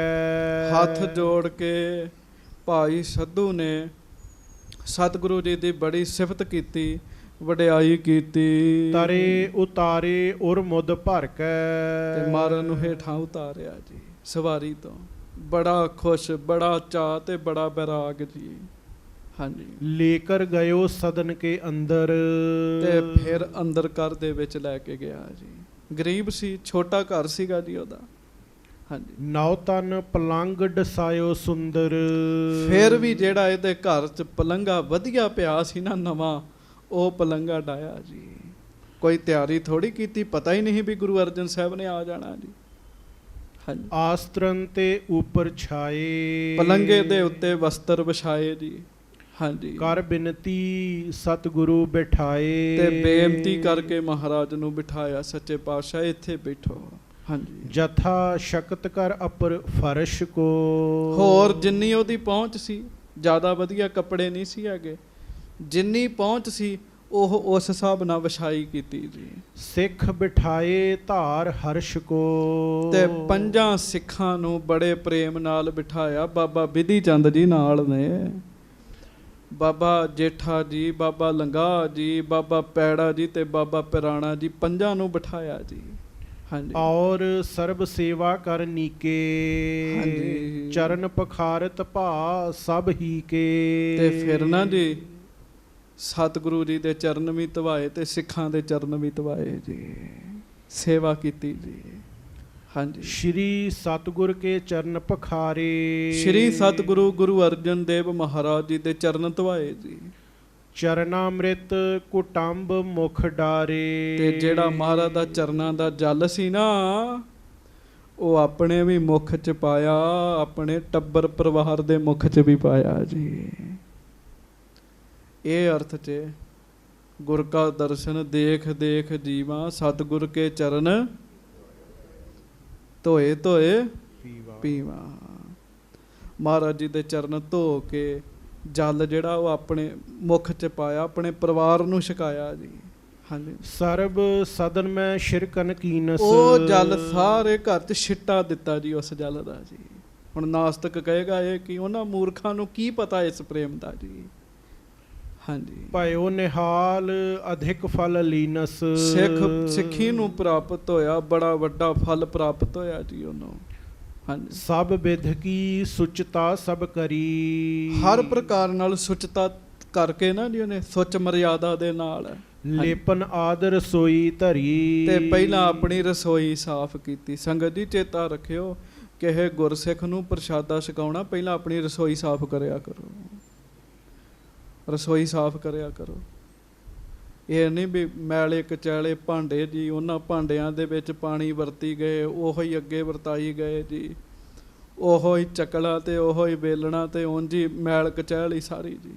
ਹੱਥ ਜੋੜ ਕੇ ਭਾਈ ਸੱਧੂ ਨੇ ਸਤਿਗੁਰੂ ਜੀ ਦੀ ਬੜੀ ਸਿਫਤ ਕੀਤੀ, ਵਡਿਆਈ ਕੀਤੀ। ਤਰੇ ਉਤਾਰੇ ਉਰ ਮੁੱਦ ਭਰ ਕੇ। ਤੇ ਮਾਰਨ ਨੂੰ ਹੇਠਾਂ ਉਤਾਰਿਆ ਜੀ ਸਵਾਰੀ ਤੋਂ। ਬੜਾ ਖੁਸ਼, ਬੜਾ ਚਾਅ ਤੇ ਬੜਾ ਬੈਰਾਗ ਜੀ। ਹਾਂਜੀ। ਲੇਕਰ ਗਇਓ ਸਦਨ ਕੇ ਅੰਦਰ। ਤੇ ਫਿਰ ਅੰਦਰ ਘਰ ਦੇ ਵਿੱਚ ਲੈ ਕੇ ਗਿਆ ਜੀ। ਗਰੀਬ ਸੀ, ਛੋਟਾ ਘਰ ਸੀਗਾ ਜੀ ਉਹਦਾ। ਹਾਂਜੀ। ਨੌ ਤਨ ਪਲੰਗ ਡਸਾਇਓ ਸੁੰਦਰ। ਫਿਰ ਵੀ ਜਿਹੜਾ ਇਹਦੇ ਘਰ 'ਚ ਪਲੰਘਾ ਵਧੀਆ ਪਿਆ ਸੀ ਨਾ ਨਵਾਂ, ਉਹ ਪਲੰਘਾ ਡਾਇਆ ਜੀ। ਕੋਈ ਤਿਆਰੀ ਥੋੜੀ ਕੀਤੀ, ਪਤਾ ਹੀ ਨਹੀਂ ਵੀ ਗੁਰੂ ਅਰਜਨ ਸਾਹਿਬ ਨੇ ਆ ਜਾਣਾ ਜੀ। ਹਾਂਜੀ। ਆਸਤਰਨ ਤੇ ਉੱਪਰ ਛਾਏ। ਪਲੰਘੇ ਦੇ ਉੱਤੇ ਵਸਤਰ ਵਿਛਾਏ ਜੀ। ਹਾਂਜੀ। ਕਰ ਬਿਨਤੀ ਸਤਿਗੁਰੂ ਬਿਠਾਏ। ਤੇ ਬੇਨਤੀ ਕਰਕੇ ਮਹਾਰਾਜ ਨੂੰ ਬਿਠਾਇਆ, ਸੱਚੇ ਪਾਤਸ਼ਾਹ ਇੱਥੇ ਬੈਠੋ। ਹਾਂਜੀ। ਜਥਾ ਸ਼ਕਤ ਕਰ ਅਪਰ ਫਰਸ਼ ਕੋ। ਹੋਰ ਜਿੰਨੀ ਉਹਦੀ ਪਹੁੰਚ ਸੀ, ਜ਼ਿਆਦਾ ਵਧੀਆ ਕੱਪੜੇ ਨਹੀਂ ਸੀ ਹੈਗੇ, ਜਿੰਨੀ ਪਹੁੰਚ ਸੀ ਉਹ ਉਸ ਹਿਸਾਬ ਨਾਲ ਵਿਛਾਈ ਕੀਤੀ ਜੀ। ਸਿੱਖ ਬਿਠਾਏ ਧਾਰ ਹਰਸ਼ ਕੋ। ਤੇ ਪੰਜਾਂ ਸਿੱਖਾਂ ਨੂੰ ਬੜੇ ਪ੍ਰੇਮ ਨਾਲ ਬਿਠਾਇਆ। ਬਾਬਾ ਬਿਧੀ ਚੰਦ ਜੀ ਨਾਲ ਨੇ, ਬਾਬਾ ਜੇਠਾ ਜੀ, ਬਾਬਾ ਲੰਗਾ ਜੀ, ਬਾਬਾ ਪੈੜਾ ਜੀ ਤੇ ਬਾਬਾ ਪਿਰਾਣਾ ਜੀ, ਪੰਜਾਂ ਨੂੰ ਬਿਠਾਇਆ ਜੀ। ਹਾਂਜੀ। ਔਰ ਸਰਬ ਸੇਵਾ ਕਰ ਨੀਕੇ। ਹਾਂਜੀ। ਚਰਨ ਪਖਾਰਤ ਭਾ ਸਭ ਹੀ ਕੇ। ਤੇ ਫਿਰ ਨਾ ਜੀ ਸਤਿਗੁਰੂ ਜੀ ਦੇ ਚਰਨ ਵੀ ਧਵਾਏ ਤੇ ਸਿੱਖਾਂ ਦੇ ਚਰਨ ਵੀ ਧਵਾਏ ਜੀ, ਸੇਵਾ ਕੀਤੀ ਜੀ। ਹਾਂਜੀ। ਸ਼੍ਰੀ ਸਤਿਗੁਰ ਕੇ ਚਰਨ ਪਖਾਰੇ। ਸ਼੍ਰੀ ਸਤਿਗੁਰੂ ਗੁਰੂ ਅਰਜਨ ਦੇਵ ਮਹਾਰਾਜ ਜੀ ਦੇ ਚਰਨ ਧਵਾਏ ਜੀ। ਚਰਨਾਮ੍ਰਿਤ ਕੁਟੰਬ ਮੁਖ ਡਾਰੇ। ਤੇ ਜਿਹੜਾ ਮਹਾਰਾਜ ਦਾ ਚਰਨਾਂ ਦਾ ਜਲ ਸੀ ਨਾ, ਉਹ ਆਪਣੇ ਵੀ ਮੁਖ 'ਚ ਪਾਇਆ, ਆਪਣੇ ਟੱਬਰ ਪਰਿਵਾਰ ਦੇ ਮੁਖ 'ਚ ਵੀ ਪਾਇਆ ਜੀ। ਇਹ ਅਰਥ 'ਚ ਗੁਰ ਕਾ ਦਰਸ਼ਨ ਦੇਖ ਦੇਖ ਜੀਵਾਂ, ਸਤਿਗੁਰ ਕੇ ਚਰਨ ਧੋਏ ਧੋਏ ਪੀਵਾ। ਮਹਾਰਾਜ ਜੀ ਦੇ ਚਰਨ ਧੋ ਕੇ ਜਲ ਜਿਹੜਾ ਉਹ ਆਪਣੇ ਮੁਖ 'ਚ ਪਾਇਆ, ਆਪਣੇ ਪਰਿਵਾਰ ਨੂੰ ਛਕਾਇਆ ਜੀ। ਹਾਂਜੀ। ਸਰਬ ਸਦਨ ਮੈਂ ਸ਼ਿਰਕਨ ਕੀਨਸ। ਉਹ ਜਲ ਸਾਰੇ ਘਰ 'ਚ ਛਿੱਟਾ ਦਿੱਤਾ ਜੀ ਉਸ ਜਲ ਦਾ ਜੀ। ਹੁਣ ਨਾਸਤਕ ਕਹੇਗਾ ਇਹ ਕਿ ਉਹਨਾਂ ਮੂਰਖਾਂ ਨੂੰ ਕੀ ਪਤਾ ਇਸ ਪ੍ਰੇਮ ਦਾ ਜੀ। ਹਾਂਜੀ। ਭਇਓ ਨਿਹਾਲ ਅਧਿਕ ਫਲ ਲੀਨਸ। ਸਿੱਖੀ ਨੂੰ ਪ੍ਰਾਪਤ ਹੋਇਆ, ਬੜਾ ਵੱਡਾ ਫਲ ਪ੍ਰਾਪਤ ਹੋਇਆ ਜੀ ਉਹਨੂੰ। ਹਾਂਜੀ। ਸਭ ਵਿਧ ਕੀ ਸੁਚਤਾ ਸਭ ਕਰੀ। ਹਰ ਪ੍ਰਕਾਰ ਨਾਲ ਸੁਚਤਾ ਕਰਕੇ ਨਾ ਜੀ ਉਹਨੇ, ਸੁਚ ਮਰਿਆਦਾ ਦੇ ਨਾਲ। ਲੇਪਨ ਆਦ ਰਸੋਈ ਧਰੀ। ਤੇ ਪਹਿਲਾਂ ਆਪਣੀ ਰਸੋਈ ਸਾਫ਼ ਕੀਤੀ। ਸੰਗਤ ਜੀ ਚੇਤਾ ਰੱਖਿਓ ਕਿ ਇਹ ਗੁਰਸਿੱਖ ਨੂੰ ਪ੍ਰਸ਼ਾਦਾ ਛਕਾਉਣਾ, ਪਹਿਲਾਂ ਆਪਣੀ ਰਸੋਈ ਸਾਫ਼ ਕਰਿਆ ਕਰੋ, ਰਸੋਈ ਸਾਫ਼ ਕਰਿਆ ਕਰੋ। ਇਹ ਨਹੀਂ ਵੀ ਮੈਲੇ ਕਚੈਲੇ ਭਾਂਡੇ ਜੀ, ਉਹਨਾਂ ਭਾਂਡਿਆਂ ਦੇ ਵਿੱਚ ਪਾਣੀ ਵਰਤੀ ਗਏ, ਉਹੋ ਹੀ ਅੱਗੇ ਵਰਤਾਈ ਗਏ ਜੀ, ਉਹੋ ਹੀ ਚੱਕਲਾ ਤੇ ਉਹੋ ਹੀ ਵੇਲਣਾ ਤੇ ਉਂਝ ਹੀ ਮੈਲ ਕਚੈਲ ਹੀ ਸਾਰੀ ਜੀ।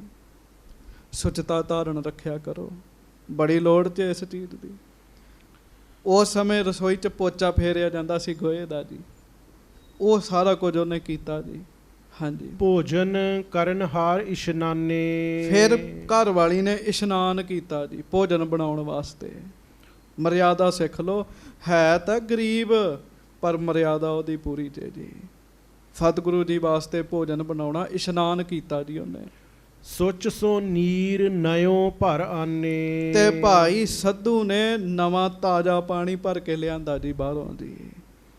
ਸੁਚਤਾ ਧਾਰਨ ਰੱਖਿਆ ਕਰੋ, ਬੜੀ ਲੋੜ 'ਚ ਇਸ ਚੀਜ਼ ਦੀ। ਉਸ ਸਮੇਂ ਰਸੋਈ 'ਚ ਪੋਚਾ ਫੇਰਿਆ ਜਾਂਦਾ ਸੀ ਗੋਹੇ ਦਾ ਜੀ, ਉਹ ਸਾਰਾ ਕੁਝ ਉਹਨੇ ਕੀਤਾ ਜੀ। ਹਾਂਜੀ। ਭੋਜਨ ਕਰਨ ਹਾਰ ਇਸ਼ਨਾਨੇ। ਫਿਰ ਘਰ ਵਾਲੀ ਨੇ ਇਸ਼ਨਾਨ ਕੀਤਾ ਜੀ ਭੋਜਨ ਬਣਾਉਣ ਵਾਸਤੇ। ਮਰਿਆਦਾ ਸਿੱਖ ਲਓ, ਹੈ ਤਾਂ ਗਰੀਬ ਪਰ ਮਰਿਆਦਾ ਉਹਦੀ ਪੂਰੀ ਜੇ ਜੀ। ਸਤਿਗੁਰੂ ਜੀ ਵਾਸਤੇ ਭੋਜਨ ਬਣਾਉਣਾ, ਇਸ਼ਨਾਨ ਕੀਤਾ ਜੀ ਉਹਨੇ। ਸੁੱਚ ਸੋ ਨੀਰ ਨਇਓ ਭਰ ਆਨੇ। ਤੇ ਭਾਈ ਸੱਧੂ ਨੇ ਨਵਾਂ ਤਾਜ਼ਾ ਪਾਣੀ ਭਰ ਕੇ ਲਿਆਂਦਾ ਜੀ ਬਾਹਰੋਂ ਜੀ।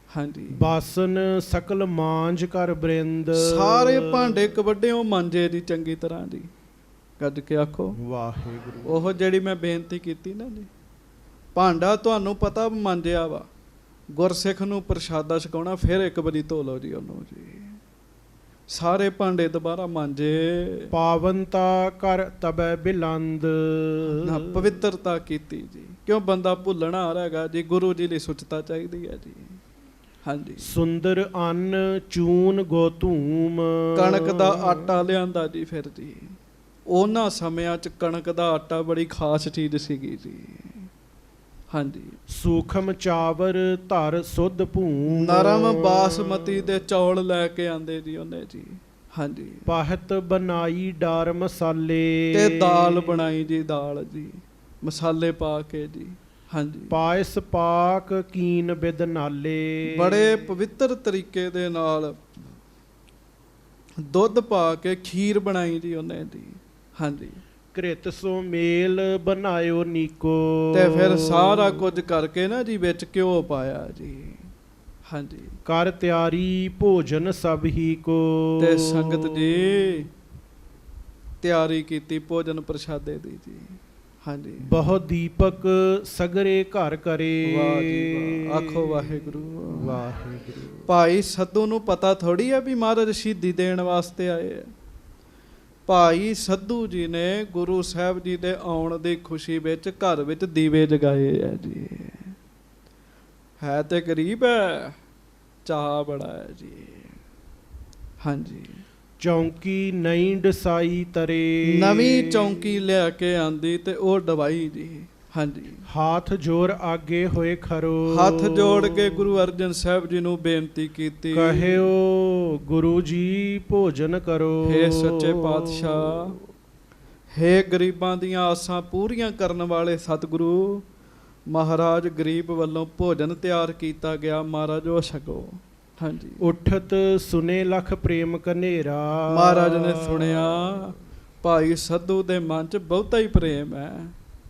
ਹਾਂਜੀ। ਬਾਸਨ ਸਕਲ ਮਾਂਜ ਕਰ ਬ੍ਰਿੰਦ। ਸਾਰੇ ਭਾਂਡੇ ਕਵੱਡਿਓ ਮਾਂਜੇ ਜੀ ਚੰਗੀ ਤਰ੍ਹਾਂ ਜੀ। ਗੱਜ ਕੇ ਆਖੋ ਵਾਹਿਗੁਰੂ। ਉਹ ਜਿਹੜੀ ਮੈਂ ਬੇਨਤੀ ਕੀਤੀ ਨਾ ਜੀ, ਭਾਂਡਾ ਤੁਹਾਨੂੰ ਪਤਾ ਮਾਂਜਿਆ ਵਾ, ਗੁਰਸਿੱਖ ਨੂੰ ਪ੍ਰਸ਼ਾਦਾ ਛਕਾਉਣਾ, ਫਿਰ ਇੱਕ ਵਾਰੀ ਧੋ ਲਓ ਜੀ ਉਹਨੂੰ ਜੀ। ਸਾਰੇ ਭਾਂਡੇ ਦੁਬਾਰਾ ਮਾਂਜੇ। ਪਾਵਨਤਾ ਕਰ ਤਬੈ ਬਿਲੰਦ। ਨਾ ਪਵਿੱਤਰਤਾ ਕੀਤੀ ਜੀ, ਕਿਉਂ ਬੰਦਾ ਭੁੱਲਣਾ ਆ ਰਿਹਾ ਜੀ। ਗੁਰੂ ਜੀ ਲਈ ਸੁਚਤਾ ਚਾਹੀਦੀ ਹੈ ਜੀ। ਹਾਂਜੀ। ਸੁੰਦਰ ਅੰਨ ਚੂਨ ਗੋਧੂਮ। ਕਣਕ ਦਾ ਆਟਾ ਲਿਆਂਦਾ ਜੀ ਫਿਰ ਜੀ। ਉਹਨਾਂ ਸਮਿਆਂ 'ਚ ਕਣਕ ਦਾ ਆਟਾ ਬੜੀ ਖਾਸ ਚੀਜ਼ ਸੀਗੀ ਜੀ। ਹਾਂਜੀ। ਸੂਖਮ ਚਾਵਰ ਧਰ ਸੁਧ ਭੂਮ। ਨਰਮ ਬਾਸਮਤੀ ਦੇ ਚੌਲ ਲੈ ਕੇ ਆਂਦੇ ਜੀ ਉਹਨੇ ਜੀ। ਹਾਂਜੀ। ਪਾਹਤ ਬਣਾਈ ਡਾਰ ਮਸਾਲੇ। ਤੇ ਦਾਲ ਬਣਾਈ ਜੀ, ਦਾਲ ਜੀ ਮਸਾਲੇ ਪਾ ਕੇ ਜੀ। ਹਾਂਜੀ। ਪਾਇਸ ਪਾਕ ਕੀਨ ਬਿਦ ਨਾਲੇ। ਬੜੇ ਪਵਿੱਤਰ ਤਰੀਕੇ ਦੇ ਨਾਲ ਦੁੱਧ ਪਾ ਕੇ ਖੀਰ ਬਣਾਈ ਜੀ ਉਹਨੇ ਜੀ। ਹਾਂਜੀ। ਘ੍ਰਿਤ ਸੋ ਮੇਲ ਬਣਾਇਓ ਨੀਕੋ। ਤੇ ਫਿਰ ਸਾਰਾ ਕੁਝ ਕਰਕੇ ਨਾ ਜੀ ਵਿੱਚ ਘਿਓ ਪਾਇਆ ਜੀ। ਹਾਂਜੀ। ਕਰ ਤਿਆਰੀ ਭੋਜਨ ਸਭ ਹੀ ਕੋ। ਤੇ ਸੰਗਤ ਜੀ ਤਿਆਰੀ ਕੀਤੀ ਭੋਜਨ ਪ੍ਰਸ਼ਾਦੇ ਦੀ ਜੀ। ਹਾਂਜੀ। ਬਹੁ ਦੀਪਕ ਸਗਰੇ ਘਰ ਕਰੇ। ਵਾਹ ਜੀ ਵਾਹ, ਆਖੋ ਵਾਹਿਗੁਰੂ ਵਾਹਿਗੁਰੂ। ਭਾਈ ਸੱਧੂ ਨੂੰ ਪਤਾ ਥੋੜੀ ਆ ਵੀ ਮਹਾਰਾਜ ਸ਼ਹੀਦੀ ਦੇਣ ਵਾਸਤੇ ਆਏ ਆ। ਭਾਈ ਸੱਧੂ ਜੀ ਨੇ ਗੁਰੂ ਸਾਹਿਬ ਜੀ ਦੇ ਆਉਣ ਦੀ ਖੁਸ਼ੀ ਵਿੱਚ ਘਰ ਵਿੱਚ ਦੀਵੇ ਜਗਾਏ ਆ ਜੀ। ਹੈ ਤੇ ਗਰੀਬ ਹੈ, ਚਾਅ ਬੜਾ ਹੈ ਜੀ। ਹਾਂਜੀ। ਚੌਂਕੀ ਨਹੀਂ ਡਸਾਈ ਤਰੇ। ਨਵੀਂ ਚੌਂਕੀ ਲਿਆ ਕੇ ਆਂਦੀ ਤੇ ਉਹ ਡਵਾਈ ਜੀ। ਹਾਂਜੀ। ਹਾਥ ਜੋੜ ਆਗੇ ਹੋਏ ਖਰੋ। ਹੱਥ ਜੋੜ ਕੇ ਗੁਰੂ ਅਰਜਨ ਸਾਹਿਬ ਜੀ ਨੂੰ ਬੇਨਤੀ ਕੀਤੀ। ਕਹਿਓ ਗੁਰੂ ਜੀ ਭੋਜਨ ਕਰੋ। ਹੇ ਸੱਚੇ ਪਾਤਸ਼ਾਹ, ਹੇ ਗਰੀਬਾਂ ਦੀਆਂ ਆਸਾਂ ਪੂਰੀਆਂ ਕਰਨ ਵਾਲੇ ਸਤਿਗੁਰੂ ਮਹਾਰਾਜ, ਗਰੀਬ ਵੱਲੋਂ ਭੋਜਨ ਤਿਆਰ ਕੀਤਾ ਗਿਆ, ਮਹਾਰਾਜ ਉਹ ਛਕੋ। ਹਾਂਜੀ। ਉਠਤ ਸੁਨੇ ਲਖ ਪ੍ਰੇਮ ਕਨੇਰਾ। ਮਹਾਰਾਜ ਨੇ ਸੁਣਿਆ ਭਾਈ ਸੱਧੂ ਦੇ ਮਨ 'ਚ ਬਹੁਤਾ ਹੀ ਪ੍ਰੇਮ ਹੈ।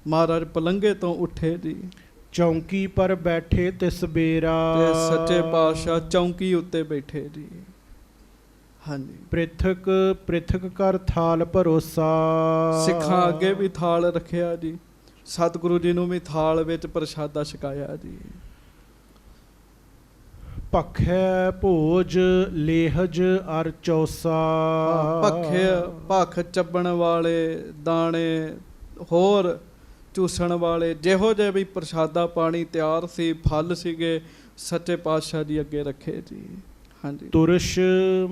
ਮਹਾਰਾਜ ਪਲੰਘੇ ਤੋਂ ਉੱਠੇ ਜੀ। ਚੌਂਕੀ ਪਰ ਬੈਠੇ ਤਿਸ ਬੇਰਾ। ਤੇ ਸੱਚੇ ਪਾਤਸ਼ਾਹ ਚੌਂਕੀ ਉੱਤੇ ਬੈਠੇ ਜੀ। ਹਾਂਜੀ। ਪ੍ਰਿਥਕ ਪ੍ਰਿਥਕ ਕਰ ਥਾਲ ਭਰੋਸਾ। ਸਿੱਖਾਂ ਅੱਗੇ ਵੀ ਥਾਲ ਰੱਖਿਆ ਜੀ। ਸਤਿਗੁਰੂ ਜੀ ਨੂੰ ਵੀ ਥਾਲ ਵਿੱਚ ਪ੍ਰਸ਼ਾਦਾ ਛਕਾਇਆ ਜੀ। ਭਖੈ ਭੋਜ ਲੇਹਜ ਅਰ ਚੌਸਾ। ਭਖ ਚੱਬਣ ਵਾਲੇ ਦਾਣੇ, ਹੋਰ ਚੂਸਣ ਵਾਲੇ, ਜਿਹੋ ਜਿਹੇ ਵੀ ਪ੍ਰਸ਼ਾਦਾ ਪਾਣੀ ਤਿਆਰ ਸੀ, ਫਲ ਸੀਗੇ, ਸੱਚੇ ਪਾਤਸ਼ਾਹ ਜੀ ਅੱਗੇ ਰੱਖੇ ਜੀ। ਹਾਂਜੀ। ਤੁਰਸ਼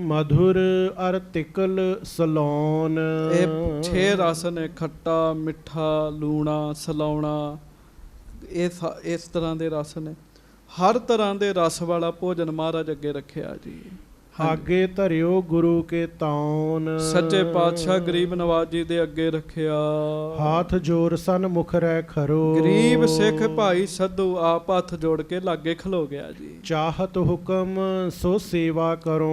ਮਧੁਰ ਅਰ ਤਿਕਲ ਸਲਾਉਣ। ਇਹ 6 ਰਸ ਨੇ, ਖੱਟਾ, ਮਿੱਠਾ, ਲੂਣਾ, ਸਲਾਉਣਾ, ਇਸ ਤਰ੍ਹਾਂ ਦੇ ਰਸ ਨੇ। ਹਰ ਤਰ੍ਹਾਂ ਦੇ ਰਸ ਵਾਲਾ ਭੋਜਨ ਮਹਾਰਾਜ ਅੱਗੇ ਰੱਖਿਆ ਜੀ। ਆਗੇ ਧਰਿਓ ਗੁਰੂ ਕੇ ਤਾਉਨ। ਸੱਚੇ ਪਾਤਸ਼ਾਹ ਗਰੀਬ ਨਵਾਜ ਜੀ ਦੇ ਅੱਗੇ ਰੱਖਿਆ। ਹਾਥ ਜੋੜ ਸਨ ਮੁਖ ਰਹਿ ਖਰੋ। ਗਰੀਬ ਸਿੱਖ ਭਾਈ ਸੱਧੂ ਆਪ ਹੱਥ ਜੋੜ ਕੇ ਲਾਗੇ ਖਲੋ ਗਿਆ ਜੀ। ਚਾਹਤ ਹੁਕਮ ਸੋ ਸੇਵਾ ਕਰੋ।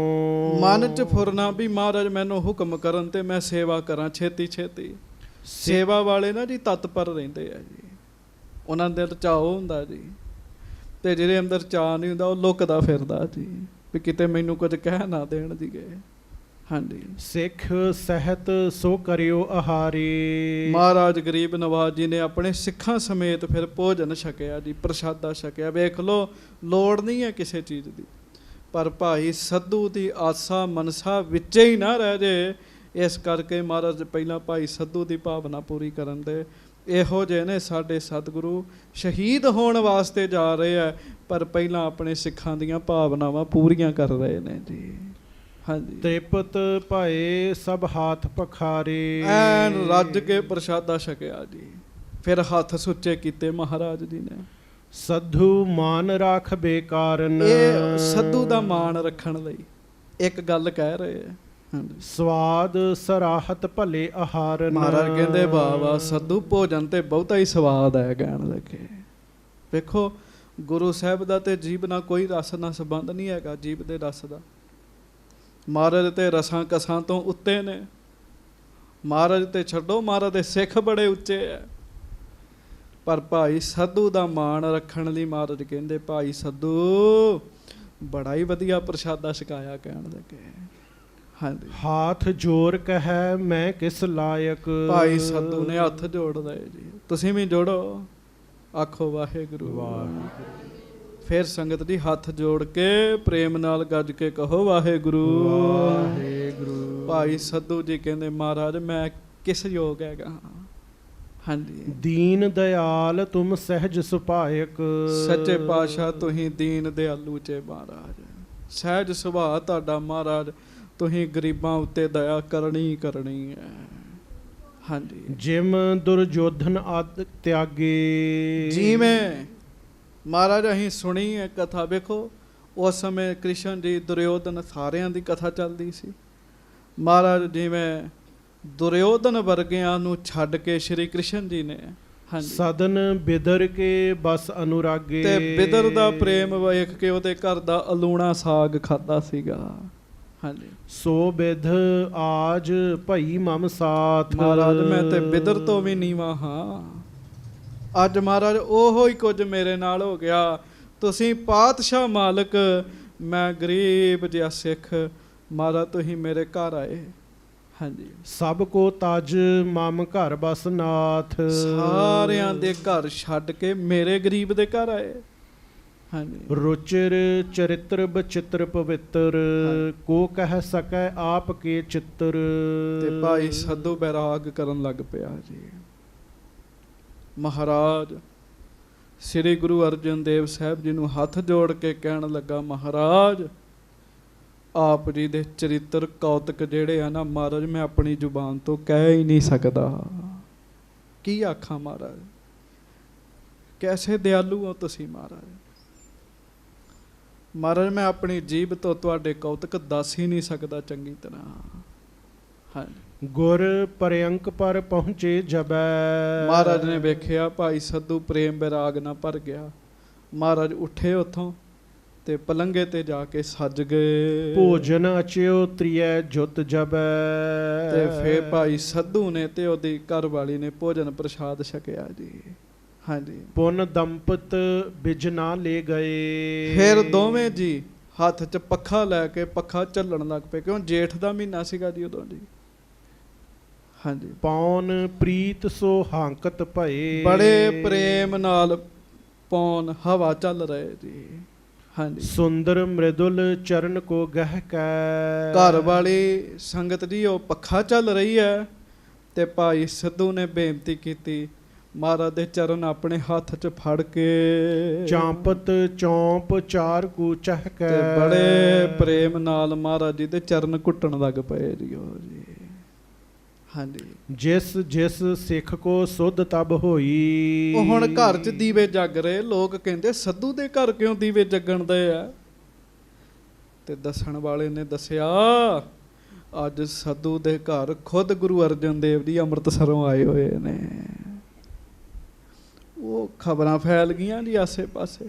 ਮਨ 'ਚ ਫੁਰਨਾ ਵੀ ਮਹਾਰਾਜ ਮੈਨੂੰ ਹੁਕਮ ਕਰਨ ਤੇ ਮੈਂ ਸੇਵਾ ਕਰਾਂ ਛੇਤੀ ਛੇਤੀ। ਸੇਵਾ ਵਾਲੇ ਨਾ ਜੀ ਤਤਪਰ ਰਹਿੰਦੇ ਆ ਜੀ। ਉਹਨਾਂ ਦੇ ਚਾਅ ਹੁੰਦਾ ਜੀ, ਤੇ ਜਿਹਦੇ ਅੰਦਰ ਚਾਅ ਨਹੀਂ ਹੁੰਦਾ ਉਹ ਲੁਕਦਾ ਫਿਰਦਾ ਜੀ ਵੀ ਕਿਤੇ ਮੈਨੂੰ ਕੁਝ ਕਹਿ ਨਾ ਦੇਣ ਜੀ ਗਏ। ਹਾਂਜੀ। ਸਿੱਖ ਸਹਿਤ ਸੋ ਕਰਿਓ ਆਹਾਰੇ। ਮਹਾਰਾਜ ਗਰੀਬ ਨਵਾਜ ਜੀ ਨੇ ਆਪਣੇ ਸਿੱਖਾਂ ਸਮੇਤ ਫਿਰ ਭੋਜਨ ਛਕਿਆ ਜੀ, ਪ੍ਰਸ਼ਾਦਾ ਛਕਿਆ। ਵੇਖ ਲਓ, ਲੋੜ ਨਹੀਂ ਹੈ ਕਿਸੇ ਚੀਜ਼ ਦੀ, ਪਰ ਭਾਈ ਸੱਧੂ ਦੀ ਆਸਾ ਮਨਸਾ ਵਿੱਚੇ ਹੀ ਨਾ ਰਹਿ ਜੇ, ਇਸ ਕਰਕੇ ਮਹਾਰਾਜ ਪਹਿਲਾਂ ਭਾਈ ਸੱਧੂ ਦੀ ਭਾਵਨਾ ਪੂਰੀ ਕਰਨ ਦੇ। ਇਹੋ ਜਿਹੇ ਨੇ ਸਾਡੇ ਸਤਿਗੁਰੂ, ਸ਼ਹੀਦ ਹੋਣ ਵਾਸਤੇ ਜਾ ਰਹੇ ਆ, ਪਰ ਪਹਿਲਾਂ ਆਪਣੇ ਸਿੱਖਾਂ ਦੀਆਂ ਭਾਵਨਾਵਾਂ ਪੂਰੀਆਂ ਕਰ ਰਹੇ ਨੇ ਜੀ। ਹਾਂਜੀ। ਤ੍ਰਿਪਤ ਭਏ ਸਭ ਹਾਥ ਪਖਾਰੇ। ਐਨ ਰੱਜ ਕੇ ਪ੍ਰਸ਼ਾਦਾ ਛਕਿਆ ਜੀ। ਫਿਰ ਹੱਥ ਸੁੱਚੇ ਕੀਤੇ ਮਹਾਰਾਜ ਜੀ ਨੇ। ਸੱਧੂ ਮਾਨ ਰੱਖ ਬੇਕਾਰਨ। ਇਹ ਸੱਧੂ ਦਾ ਮਾਣ ਰੱਖਣ ਲਈ ਇੱਕ ਗੱਲ ਕਹਿ ਰਹੇ ਆ। ਸਵਾਦ ਸਰਾਹਤ ਭਲੇ ਆਹਾਰਨ। ਮਹਾਰਾਜ ਕਹਿੰਦੇ ਬਾਬਾ ਸੱਧੂ ਭੋਜਨ ਤੇ ਬਹੁਤਾ ਹੀ ਸਵਾਦ ਹੈ। ਕਹਿਣ ਲੱਗੇ ਵੇਖੋ, ਗੁਰੂ ਸਾਹਿਬ ਦਾ ਤੇ ਜੀਭ ਨਾਲ ਕੋਈ ਰਸ ਨਾਲ ਸੰਬੰਧ ਨਹੀਂ ਹੈਗਾ, ਜੀਭ ਦੇ ਰਸ ਦਾ। ਮਹਾਰਾਜ ਤੇ ਰਸਾਂ ਕਸਾਂ ਤੋਂ ਉੱਤੇ ਨੇ। ਮਹਾਰਾਜ ਤੇ ਛੱਡੋ, ਮਹਾਰਾਜ ਦੇ ਸਿੱਖ ਬੜੇ ਉੱਚੇ ਹੈ, ਪਰ ਭਾਈ ਸੱਧੂ ਦਾ ਮਾਣ ਰੱਖਣ ਲਈ ਮਹਾਰਾਜ ਕਹਿੰਦੇ ਭਾਈ ਸੱਧੂ ਬੜਾ ਹੀ ਵਧੀਆ ਪ੍ਰਸ਼ਾਦਾ ਛਕਾਇਆ। ਕਹਿਣ ਲੱਗੇ ਹਾਂਜੀ। ਹਾਥ ਜੋੜ ਕਹੈ ਮੈਂ ਕਿਸ ਲਾਇਕ। ਭਾਈ ਸੱਧੂ ਨੇ ਹੱਥ ਜੋੜ ਲਏ ਜੀ। ਤੁਸੀਂ ਵੀ ਜੋੜੋ, ਆਖੋ ਵਾਹਿਗੁਰੂ ਵਾਹਿਗੁਰੂ। ਫਿਰ ਸੰਗਤ ਜੀ ਹੱਥ ਜੋੜ ਕੇ ਪ੍ਰੇਮ ਨਾਲ ਗੱਜ ਕੇ ਕਹੋ ਵਾਹਿਗੁਰੂ ਵਾਹਿਗੁਰੂ। ਭਾਈ ਸੱਧੂ ਜੀ ਕਹਿੰਦੇ ਮਹਾਰਾਜ ਮੈਂ ਕਿਸ ਯੋਗ ਹੈਗਾ, ਹਾਂਜੀ। ਦੀਨ ਦਿਆਲ ਤੁਮ ਸਹਿਜ ਸੁਭਾਇਕ। ਸੱਚੇ ਪਾਤਸ਼ਾਹ ਤੁਸੀਂ ਦੀਨ ਦਿਆਲੂ ਚੇ ਮਹਾਰਾਜ, ਸਹਿਜ ਸੁਭਾਅ ਤੁਹਾਡਾ ਮਹਾਰਾਜ, ਤੁਸੀਂ ਗਰੀਬਾਂ ਉੱਤੇ ਦਇਆ ਕਰਨੀ ਕਰਨੀ ਹੈ। ਹਾਂਜੀ। ਜਿਮ ਦੁਰਯੋਧਨ ਆਦਿ ਤਿਆਗੇ। ਜਿਵੇਂ ਮਹਾਰਾਜ ਅਸੀਂ ਸੁਣੀ ਹੈ ਕਥਾ, ਵੇਖੋ ਉਸ ਸਮੇਂ ਕ੍ਰਿਸ਼ਨ ਜੀ ਦੁਰਯੋਧਨ ਸਾਰਿਆਂ ਦੀ ਕਥਾ ਚੱਲਦੀ ਸੀ। ਮਹਾਰਾਜ ਜਿਵੇਂ ਦੁਰਯੋਧਨ ਵਰਗਿਆਂ ਨੂੰ ਛੱਡ ਕੇ ਸ਼੍ਰੀ ਕ੍ਰਿਸ਼ਨ ਜੀ ਨੇ ਸਦਨ ਬਿਦਰ ਕੇ ਬਸ ਅਨੁਰਾਗੇ। ਤੇ ਬਿਦਰ ਦਾ ਪ੍ਰੇਮ ਵੇਖ ਕੇ ਉਹਦੇ ਘਰ ਦਾ ਅਲੂਣਾ ਸਾਗ ਖਾਦਾ ਸੀਗਾ। ਹਾਂਜੀ। ਸੋ ਬਿਧ ਆਜ ਭਈ ਮਮ ਸਾਥ। ਮਹਾਰਾਜ ਮੈਂ ਤੇ ਬਿਦਰ ਤੋਂ ਵੀ ਨੀਵਾਂ ਹਾਂ। ਅੱਜ ਮਹਾਰਾਜ ਉਹੋ ਹੀ ਕੁਝ ਮੇਰੇ ਨਾਲ ਹੋ ਗਿਆ। ਤੁਸੀਂ ਪਾਤਸ਼ਾਹ ਮਾਲਕ, ਮੈਂ ਗਰੀਬ ਜਿਹਾ ਸਿੱਖ, ਮਹਾਰਾਜ ਤੁਸੀਂ ਮੇਰੇ ਘਰ ਆਏ। ਹਾਂਜੀ। ਸਭ ਕੋ ਤਜ ਮਮ ਘਰ ਬਸ ਨਾਥ। ਸਾਰਿਆਂ ਦੇ ਘਰ ਛੱਡ ਕੇ ਮੇਰੇ ਗਰੀਬ ਦੇ ਘਰ ਆਏ। ਹਾਂਜੀ। ਰੁਚਿਰ ਚਰਿਤ੍ਰ ਬਚਿੱਤਰ ਪਵਿੱਤਰ। ਕੋ ਕਹਿ ਸਕੈ ਆਪ ਕੇ ਚਿੱਤਰ। ਤੇ ਭਾਈ ਸੱਧੂ ਬੈਰਾਗ ਕਰਨ ਲੱਗ ਪਿਆ ਜੀ। ਮਹਾਰਾਜ ਸ੍ਰੀ ਗੁਰੂ ਅਰਜਨ ਦੇਵ ਸਾਹਿਬ ਜੀ ਨੂੰ ਹੱਥ ਜੋੜ ਕੇ ਕਹਿਣ ਲੱਗਾ, ਮਹਾਰਾਜ ਆਪ ਜੀ ਦੇ ਚਰਿੱਤਰ ਕੌਤਕ ਜਿਹੜੇ ਆ ਨਾ ਮਹਾਰਾਜ, ਮੈਂ ਆਪਣੀ ਜ਼ੁਬਾਨ ਤੋਂ ਕਹਿ ਹੀ ਨਹੀਂ ਸਕਦਾ। ਕੀ ਆਖਾਂ ਮਹਾਰਾਜ, ਕੈਸੇ ਦਿਆਲੂ ਹੋ ਤੁਸੀਂ ਮਹਾਰਾਜ। ਮਹਾਰਾਜ ਮੈਂ ਆਪਣੀ ਜੀਭ ਤੋਂ ਤੁਹਾਡੇ ਕੌਤਕ ਦੱਸ ਹੀ ਨਹੀਂ ਸਕਦਾ ਚੰਗੀ ਤਰ੍ਹਾਂ। ਹਾਂਜੀ। ਗੁਰ ਪਰਯੰਕ ਪਰ ਪਹੁੰਚੇ ਜਬੈ। ਮਹਾਰਾਜ ਨੇ ਵੇਖਿਆ ਭਾਈ ਸੱਧੂ ਪ੍ਰੇਮ ਵਿਰਾਗ ਨਾਲ ਭਰ ਗਿਆ। ਮਹਾਰਾਜ ਉੱਠੇ ਉੱਥੋਂ ਤੇ ਪਲੰਗੇ ਤੇ ਜਾ ਕੇ ਸੱਜ ਗਏ। ਭੋਜਨ ਅਚਿਓ ਤ੍ਰਿਐ ਜੁਤ ਜਬੈ। ਤੇ ਫੇਰ ਭਾਈ ਸੱਧੂ ਨੇ ਤੇ ਉਹਦੀ ਘਰ ਵਾਲੀ ਨੇ ਭੋਜਨ ਪ੍ਰਸ਼ਾਦ ਛਕਿਆ ਜੀ। ਹਾਂਜੀ। ਪੁਨ ਦੰਪਤ ਬਿਜ ਨਾ ਲੈ ਗਏ। ਫਿਰ ਦੋਵੇਂ ਜੀ ਹੱਥ 'ਚ ਪੱਖਾ ਲੈ ਕੇ ਪੱਖਾ ਝੱਲਣ ਲੱਗ ਪਏ, ਕਿਉਂ ਜੇਠ ਦਾ ਮਹੀਨਾ ਸੀਗਾ ਜੀ ਉਦੋਂ ਜੀ। ਹਾਂਜੀ। ਪੌਨ ਪ੍ਰੀਤ ਸੋ ਹਾਂਕਤ ਭਏ। ਬੜੇ ਪ੍ਰੇਮ ਨਾਲ ਪੌਨ ਹਵਾ ਚੱਲ ਰਹੇ ਜੀ। ਹਾਂਜੀ। ਸੁੰਦਰ ਮ੍ਰਿਦੁਲ ਚਰਨ ਕੋ ਗਹਿ ਕੈ। ਘਰ ਵਾਲੀ ਸੰਗਤ ਜੀ ਉਹ ਪੱਖਾ ਚੱਲ ਰਹੀ ਹੈ ਤੇ ਭਾਈ ਸਿੱਧੂ ਨੇ ਬੇਨਤੀ ਕੀਤੀ, ਮਹਾਰਾਜ ਦੇ ਚਰਨ ਆਪਣੇ ਹੱਥ 'ਚ ਫੜ ਕੇ ਚਾਂਪਤ ਚੌਂਪ ਚਾਰ ਕੂ ਚਹਿਕੈ। ਤੇ ਬੜੇ ਪ੍ਰੇਮ ਨਾਲ ਮਹਾਰਾਜ ਜੀ ਦੇ ਚਰਨ ਘੁੱਟਣ ਲੱਗ ਪਏ ਜੀ ਉਹ ਜੀ। ਹਾਂਜੀ। ਜਿਸ ਜਿਸ ਸਿੱਖ ਕੋ ਸੁਧ ਤਬ ਹੋਈ। ਉਹ ਹੁਣ ਘਰ 'ਚ ਦੀਵੇ ਜਗ ਰਹੇ, ਲੋਕ ਕਹਿੰਦੇ ਸੱਧੂ ਦੇ ਘਰ ਕਿਉਂ ਦੀਵੇ ਜਗਣ ਦੇ ਆ। ਤੇ ਦੱਸਣ ਵਾਲੇ ਨੇ ਦੱਸਿਆ, ਅੱਜ ਸੱਧੂ ਦੇ ਘਰ ਖੁਦ ਗੁਰੂ ਅਰਜਨ ਦੇਵ ਜੀ ਅੰਮ੍ਰਿਤਸਰੋਂ ਆਏ ਹੋਏ ਨੇ। ਉਹ ਖਬਰਾਂ ਫੈਲ ਗਈਆਂ ਜੀ ਆਸੇ ਪਾਸੇ।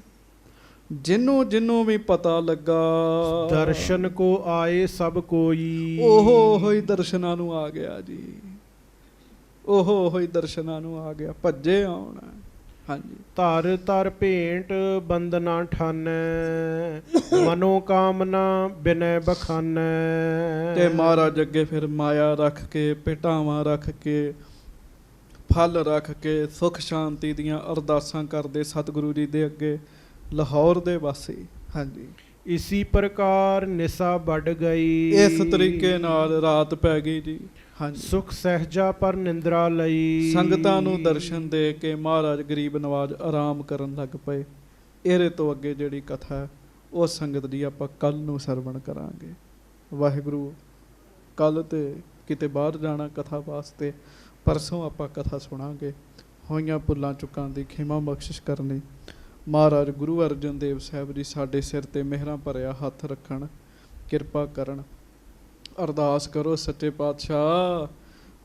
ਜਿਹਨੂੰ ਵੀ ਪਤਾ ਲੱਗਾ ਦਰਸ਼ਨ ਕੋ ਆਏ ਸਭ ਕੋਈ। ਉਹੋ ਹੀ ਦਰਸ਼ਨਾਂ ਨੂੰ ਆ ਗਿਆ ਜੀ। ਉਹੋ ਹੀ ਦਰਸ਼ਨਾਂ ਨੂੰ ਆ ਗਿਆ, ਭੱਜੇ ਆਉਣਾ। ਹਾਂਜੀ। ਧਰ ਧਰ ਭੇਂਟ ਬੰਦਨਾ ਠਾਨੈ। ਮਨੋ ਕਾਮਨਾ ਬਿਨੈ ਬਖਾਨੈ। ਤੇ ਮਹਾਰਾਜ ਅੱਗੇ ਫਿਰ ਮਾਇਆ ਰੱਖ ਕੇ, ਭੇਟਾਵਾਂ ਰੱਖ ਕੇ, ਫਲ ਰੱਖ ਕੇ, ਸੁਖ ਸ਼ਾਂਤੀ ਦੀਆਂ ਅਰਦਾਸਾਂ ਕਰਦੇ ਸਤਿਗੁਰੂ ਜੀ ਦੇ ਅੱਗੇ ਲਾਹੌਰ ਦੇ ਵਾਸੀ। ਹਾਂਜੀ। ਇਸੀ ਪ੍ਰਕਾਰ ਨਿਸਾ ਵੱਡ ਗਈ। ਇਸ ਤਰੀਕੇ ਨਾਲ ਰਾਤ ਪੈ ਗਈ ਜੀ। ਹਾਂਜੀ। ਸੁਖ ਸਹਿਜਾ ਪਰ ਨਿੰਦਰਾ ਲਈ। ਸੰਗਤਾਂ ਨੂੰ ਦਰਸ਼ਨ ਦੇ ਕੇ ਮਹਾਰਾਜ ਗਰੀਬ ਨਵਾਜ ਆਰਾਮ ਕਰਨ ਲੱਗ ਪਏ। ਇਹਦੇ ਤੋਂ ਅੱਗੇ ਜਿਹੜੀ ਕਥਾ ਹੈ ਉਹ ਸੰਗਤ ਦੀ ਆਪਾਂ ਕੱਲ ਨੂੰ ਸਰਵਣ ਕਰਾਂਗੇ। ਵਾਹਿਗੁਰੂ ਕੱਲ ਤੇ ਕਿਤੇ ਬਾਹਰ ਜਾਣਾ ਕਥਾ ਵਾਸਤੇ, ਪਰਸੋਂ ਆਪਾਂ ਕਥਾ ਸੁਣਾਂਗੇ। ਹੋਈਆਂ ਭੁੱਲਾਂ ਚੁੱਕਾਂ ਦੀ ਖਿਮਾ ਬਖਸ਼ਿਸ਼ ਕਰਨੀ। ਮਹਾਰਾਜ ਗੁਰੂ ਅਰਜਨ ਦੇਵ ਸਾਹਿਬ ਜੀ ਸਾਡੇ ਸਿਰ ਤੇ ਮਿਹਰਾਂ ਭਰਿਆ ਹੱਥ ਰੱਖਣ, ਕਿਰਪਾ ਕਰਨ। ਅਰਦਾਸ ਕਰੋ ਸੱਚੇ ਪਾਤਸ਼ਾਹ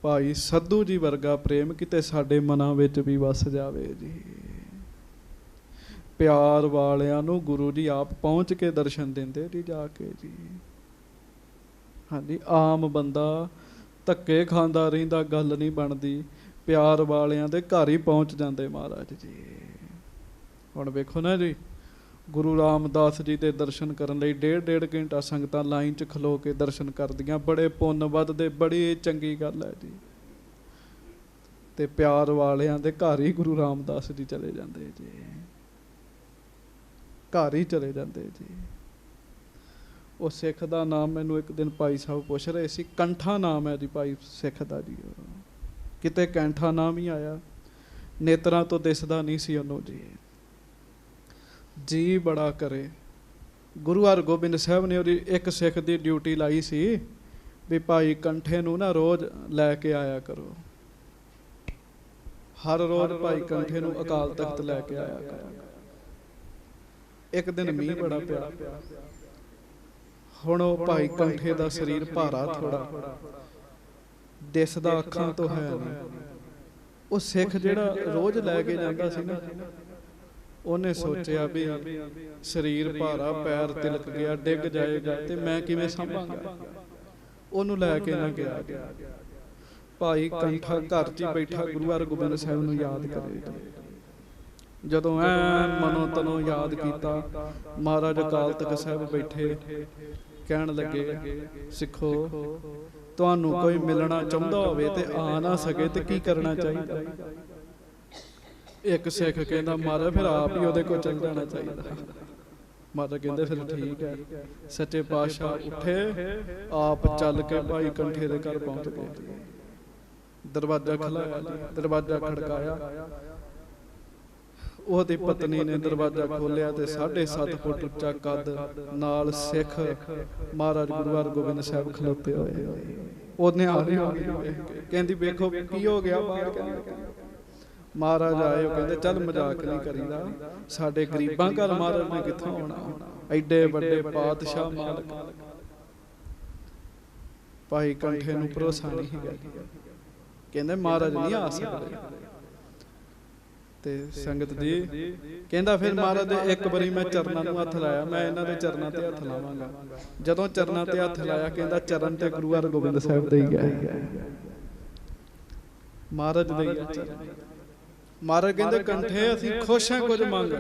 ਭਾਈ ਸੱਧੂ ਜੀ ਵਰਗਾ ਪ੍ਰੇਮ ਕਿਤੇ ਸਾਡੇ ਮਨਾਂ ਵਿੱਚ ਵੀ ਵਸ ਜਾਵੇ ਜੀ। ਪਿਆਰ ਵਾਲਿਆਂ ਨੂੰ ਗੁਰੂ ਜੀ ਆਪ ਪਹੁੰਚ ਕੇ ਦਰਸ਼ਨ ਦਿੰਦੇ ਜੀ ਜਾ ਕੇ ਜੀ। ਹਾਂਜੀ। ਆਮ ਬੰਦਾ ਧੱਕੇ ਖਾਂਦਾ ਰਹਿੰਦਾ, ਗੱਲ ਨਹੀਂ ਬਣਦੀ। ਪਿਆਰ ਵਾਲਿਆਂ ਦੇ ਘਰ ਹੀ ਪਹੁੰਚ ਜਾਂਦੇ ਮਹਾਰਾਜ ਜੀ। ਹੁਣ ਵੇਖੋ ਨਾ ਜੀ, ਗੁਰੂ ਰਾਮਦਾਸ ਜੀ ਦੇ ਦਰਸ਼ਨ ਕਰਨ ਲਈ 1.5 ਘੰਟਾ ਸੰਗਤਾਂ ਲਾਈਨ 'ਚ ਖਲੋ ਕੇ ਦਰਸ਼ਨ ਕਰਦੀਆਂ। ਬੜੇ ਪੁੰਨ ਵੱਧਦੇ, ਬੜੀ ਚੰਗੀ ਗੱਲ ਹੈ ਜੀ। ਤੇ ਪਿਆਰ ਵਾਲਿਆਂ ਦੇ ਘਰ ਹੀ ਗੁਰੂ ਰਾਮਦਾਸ ਜੀ ਚਲੇ ਜਾਂਦੇ ਜੀ, ਘਰ ਹੀ ਚਲੇ ਜਾਂਦੇ ਜੀ। ਉਹ ਸਿੱਖ ਦਾ ਨਾਮ ਮੈਨੂੰ ਇੱਕ ਦਿਨ ਭਾਈ ਸਾਹਿਬ ਪੁੱਛ ਰਹੇ ਸੀ, ਕੰਠਾ ਨਾਮ ਹੈ ਜੀ ਭਾਈ ਸਿੱਖ ਦਾ ਜੀ। ਕਿਤੇ ਕੈਂਠਾ ਨਾਮ ਹੀ ਆਇਆ। ਨੇਤਰਾਂ ਤੋਂ ਦਿਸਦਾ ਨਹੀਂ ਸੀ ਉਹਨੂੰ ਜੀ ਬੜਾ ਕਰੇ। ਗੁਰੂ ਹਰਗੋਬਿੰਦ ਸਾਹਿਬ ਨੇ ਉਹਦੀ ਇੱਕ ਸਿੱਖ ਦੀ ਡਿਊਟੀ ਲਾਈ ਸੀ ਵੀ ਭਾਈ ਕੰਠੇ ਨੂੰ ਨਾ ਰੋਜ਼ ਲੈ ਕੇ ਆਇਆ ਕਰੋ, ਹਰ ਰੋਜ਼ ਭਾਈ ਕੰਠੇ ਨੂੰ ਅਕਾਲ ਤਖਤ ਲੈ ਕੇ ਆਇਆ ਕਰੋ। ਇੱਕ ਦਿਨ ਮੀਂਹ ਬੜਾ ਪਿਆ, ਹੁਣ ਉਹ ਭਾਈ ਕੰਠੇ ਦਾ ਸਰੀਰ ਭਾਰਾ ਥੋੜਾ ਦਿਸਦਾ ਅੱਖਾਂ ਤੋਂ ਹੈ ਨਹੀਂ। ਉਹ ਸਿੱਖ ਜਿਹੜਾ ਰੋਜ਼ ਲੈ ਕੇ ਜਾਂਦਾ ਸੀ ਨਾ, ਉਹਨੇ ਸੋਚਿਆ ਵੀ ਸਰੀਰ ਭਾਰਾ, ਪੈਰ ਤਿਲਕ ਗਿਆ, ਡਿੱਗ ਜਾਏਗਾ ਤੇ ਮੈਂ ਕਿਵੇਂ ਸੰਭਾਂਗਾ। ਉਹਨੂੰ ਲੈ ਕੇ ਨਾ ਗਿਆ। ਭਾਈ ਕੰਠਾ ਘਰ 'ਚ ਹੀ ਬੈਠਾ ਗੁਰੂ ਹਰਗੋਬਿੰਦ ਸਾਹਿਬ ਨੂੰ ਯਾਦ ਕਰੇ। ਜਦੋਂ ਐਨ ਮਨੋਂ ਤਨੋਂ ਯਾਦ ਕੀਤਾ, ਮਹਾਰਾਜ ਅਕਾਲ ਤਖਤ ਸਾਹਿਬ ਬੈਠੇ ਕਹਿਣ ਲੱਗੇ, ਸਿੱਖੋ ਤੁਹਾਨੂੰ ਕੋਈ ਮਿਲਣਾ ਚਾਹੁੰਦਾ ਹੋਵੇ ਤੇ ਆ ਨਾ ਸਕੇ ਤੇ ਕੀ ਕਰਨਾ ਚਾਹੀਦਾ? ਇੱਕ ਸਿੱਖ ਕਹਿੰਦਾ, ਮਹਾਰਾਜ ਫਿਰ ਆਪ ਹੀ ਉਹਦੇ ਕੋਲ ਚੱਲ ਜਾਣਾ ਚਾਹੀਦਾ। ਮਹਾਰਾਜ ਕਹਿੰਦੇ ਫਿਰ ਠੀਕ ਹੈ। ਸੱਚੇ ਪਾਤਸ਼ਾਹ ਉੱਠੇ, ਆਪ ਚੱਲ ਕੇ ਭਾਈ ਕੰਠੇ ਦੇ ਘਰ ਪਹੁੰਚ ਗਏ। ਦਰਵਾਜ਼ਾ ਖੁੱਲ੍ਹਾ, ਦਰਵਾਜ਼ਾ ਖੜਕਾਇਆ। ਉਹਦੀ ਪਤਨੀ ਨੇ ਦਰਵਾਜ਼ਾ ਖੋਲ੍ਹਿਆ ਤੇ 7.5 ਫੁੱਟ ਉੱਚਾ ਕੱਦ ਨਾਲ ਸਿੱਖ ਮਹਾਰਾਜ ਗੁਰੂ ਹਰਗੋਬਿੰਦ ਸਾਹਿਬ ਖਲੋਤੇ ਹੋਏ। ਉਹਨੇ ਆ ਕਹਿੰਦੀ ਵੇਖੋ ਕੀ ਹੋ ਗਿਆ ਬਾਹਰ। ਮਹਾਰਾਜ ਆਏ, ਉਹ ਕਹਿੰਦੇ ਚੱਲ ਮਜ਼ਾਕ ਨਹੀਂ ਕਰੀਦਾ, ਸਾਡੇ ਗਰੀਬਾਂ ਘਰ ਮਹਾਰਾਜ ਨੇ ਕਿੱਥੋਂ ਆਉਣਾ, ਐਡੇ ਵੱਡੇ ਪਾਤਸ਼ਾਹ ਮਾਲਕ। ਭਾਈ ਕੰਠੇ ਨੂੰ ਭਰੋਸਾ ਨਹੀਂ ਗਿਆ, ਕਹਿੰਦੇ ਮਹਾਰਾਜ ਨਹੀਂ ਆ ਸਕਦੇ। ਤੇ ਸੰਗਤ ਜੀ ਕਹਿੰਦਾ ਫਿਰ ਮਹਾਰਾਜ ਦੇ ਇੱਕ ਵਾਰੀ ਮੈਂ ਚਰਨਾਂ ਨੂੰ ਹੱਥ ਲਾਇਆ, ਮੈਂ ਇਹਨਾਂ ਦੇ ਚਰਨਾਂ ਤੇ ਹੱਥ ਲਾਵਾਂਗਾ। ਜਦੋਂ ਚਰਨਾਂ ਤੇ ਹੱਥ ਲਾਇਆ, ਕਹਿੰਦਾ ਚਰਨ ਤੇ ਗੁਰੂ ਹਰਗੋਬਿੰਦ ਸਾਹਿਬ ਦੇ ਹੀ ਗਏ, ਮਹਾਰਾਜ ਦੇ ਹੀ ਚਰਨ। ਮਹਾਰਾਜ ਕਹਿੰਦੇ ਕੰਠੇ ਅਸੀਂ ਖੁਸ਼ ਹਾਂ, ਕੁਝ ਮੰਗ।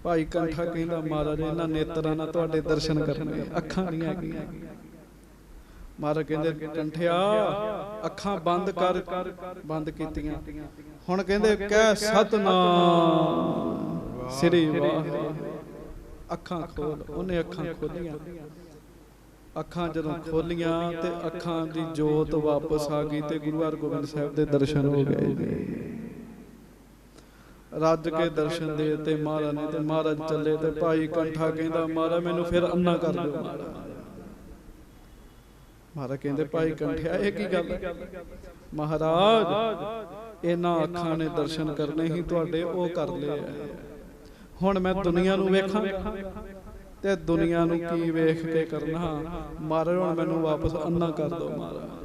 ਭਾਈ ਕੰਠਾ ਕਹਿੰਦਾ ਮਹਾਰਾਜ ਇਹਨਾਂ ਨੇਤਰਾਂ ਨਾਲ ਤੁਹਾਡੇ ਦਰਸ਼ਨ ਕਰਨੇ, ਅੱਖਾਂ ਨਹੀਂ ਹੈਗੀਆਂ। ਮਹਾਰਾਜ ਕਹਿੰਦੇ ਕੰਠਿਆ ਅੱਖਾਂ ਬੰਦ ਕਰ, ਬੰਦ ਕੀਤੀਆਂ। ਹੁਣ ਕਹਿੰਦੇ ਕਹਿ ਸਤਨਾਮ ਸ੍ਰੀ ਵਾਹਿਗੁਰੂ, ਅੱਖਾਂ ਖੋਲ। ਉਹਨੇ ਅੱਖਾਂ ਖੋਲੀਆਂ। ਅੱਖਾਂ ਜਦੋਂ ਖੋਲੀਆਂ ਤੇ ਅੱਖਾਂ ਦੀ ਜੋਤ ਵਾਪਸ ਆ ਗਈ ਤੇ ਗੁਰੂ ਹਰਗੋਬਿੰਦ ਸਾਹਿਬ ਦੇ ਦਰਸ਼ਨ ਹੋ ਗਏ। ਰੱਜ ਕੇ ਦਰਸ਼ਨ ਦੇ ਤੇ ਮਹਾਰਾਜ ਨੇ, ਤੇ ਮਹਾਰਾਜ ਚੱਲੇ ਤੇ ਭਾਈ ਕੰਠਾ ਕਹਿੰਦਾ ਮਹਾਰਾਜ ਮੈਨੂੰ ਫਿਰ ਅੰਨਾ ਕਰ ਦਿਓ। ਮਹਾਰਾਜ ਕਹਿੰਦੇ ਭਾਈ ਕੰਠਿਆ ਇਹ ਕੀ ਗੱਲ? ਮਹਾਰਾਜ ਇਹਨਾਂ ਅੱਖਾਂ ਨੇ ਦਰਸ਼ਨ ਕਰਨੇ ਹੀ ਤੁਹਾਡੇ, ਉਹ ਕਰ ਲਏ। ਹੁਣ ਮੈਂ ਦੁਨੀਆ ਨੂੰ ਵੇਖਾਂਗਾ ਤੇ ਦੁਨੀਆ ਨੂੰ ਕੀ ਵੇਖ ਕੇ ਕਰਨਾ? ਮਹਾਰਾਜ ਹੁਣ ਮੈਨੂੰ ਵਾਪਸ ਅੰਨਾ ਕਰ ਦਿਓ। ਮਹਾਰਾਜ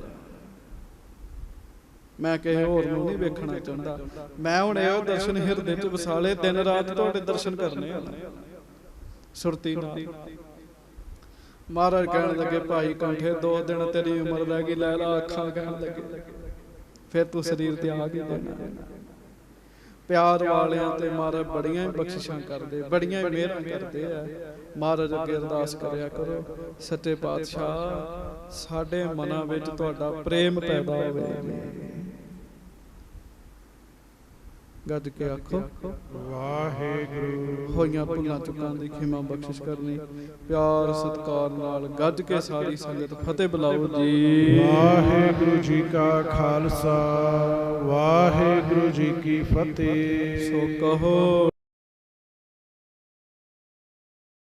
ਮੈਂ ਕਿਸੇ ਹੋਰ ਨੂੰ ਨਹੀਂ ਵੇਖਣਾ ਚਾਹੁੰਦਾ, ਮੈਂ ਹੁਣ ਇਹ ਦਰਸ਼ਨ ਹਿਰਦੇ 'ਚ ਵਸਾਲੇ, ਦਿਨ ਰਾਤ ਤੁਹਾਡੇ ਦਰਸ਼ਨ ਕਰਨੇ ਆ ਸੁਰਤੀ ਨਾਲ। ਮਹਾਰਾਜ ਕਹਿਣ ਲੱਗੇ ਭਾਈ ਕੰਠੇ 2 ਦਿਨ ਤੇਰੀ ਉਮਰ ਰਹਿ ਗਈ, ਲੈ ਲਾ ਅੱਖਾਂ। ਕਹਿਣ ਲੱਗੇ ਫਿਰ ਤੂੰ ਸਰੀਰ ਤਿਆਗ ਹੀ ਦੇਣਾ। ਪਿਆਰ ਵਾਲਿਆਂ ਤੇ ਮਹਾਰਾਜ ਬੜੀਆਂ ਹੀ ਬਖਸ਼ਿਸ਼ਾਂ ਕਰਦੇ, ਬੜੀਆਂ ਹੀ ਮਿਹਰਾਂ ਕਰਦੇ ਆ। ਮਹਾਰਾਜ ਅੱਗੇ ਅਰਦਾਸ ਕਰਿਆ ਕਰੋ, ਸੱਚੇ ਪਾਤਸ਼ਾਹ ਸਾਡੇ ਮਨਾਂ ਵਿੱਚ ਤੁਹਾਡਾ ਪ੍ਰੇਮ ਪੈਦਾ ਹੋਵੇ। ਗੱਜ ਕੇ ਆਖੋ ਵਾਹਿਗੁਰੂ। ਹੋਈਆਂ ਭੁੱਲਾਂ ਚੁੱਕਾਂ ਦੀ ਖਿਮਾ ਬਖਸ਼ਿਸ਼ ਕਰਨੀ। ਪਿਆਰ ਸਤਿਕਾਰ ਨਾਲ ਗੱਜ ਕੇ ਸਾਰੀ ਸੰਗਤ ਫਤਿਹ ਬੁਲਾਓ ਜੀ। ਵਾਹਿਗੁਰੂ ਜੀ ਕਾ ਖਾਲਸਾ, ਵਾਹਿਗੁਰੂ ਜੀ ਕੀ ਫਤਿਹ। ਸੋ ਕਹੋ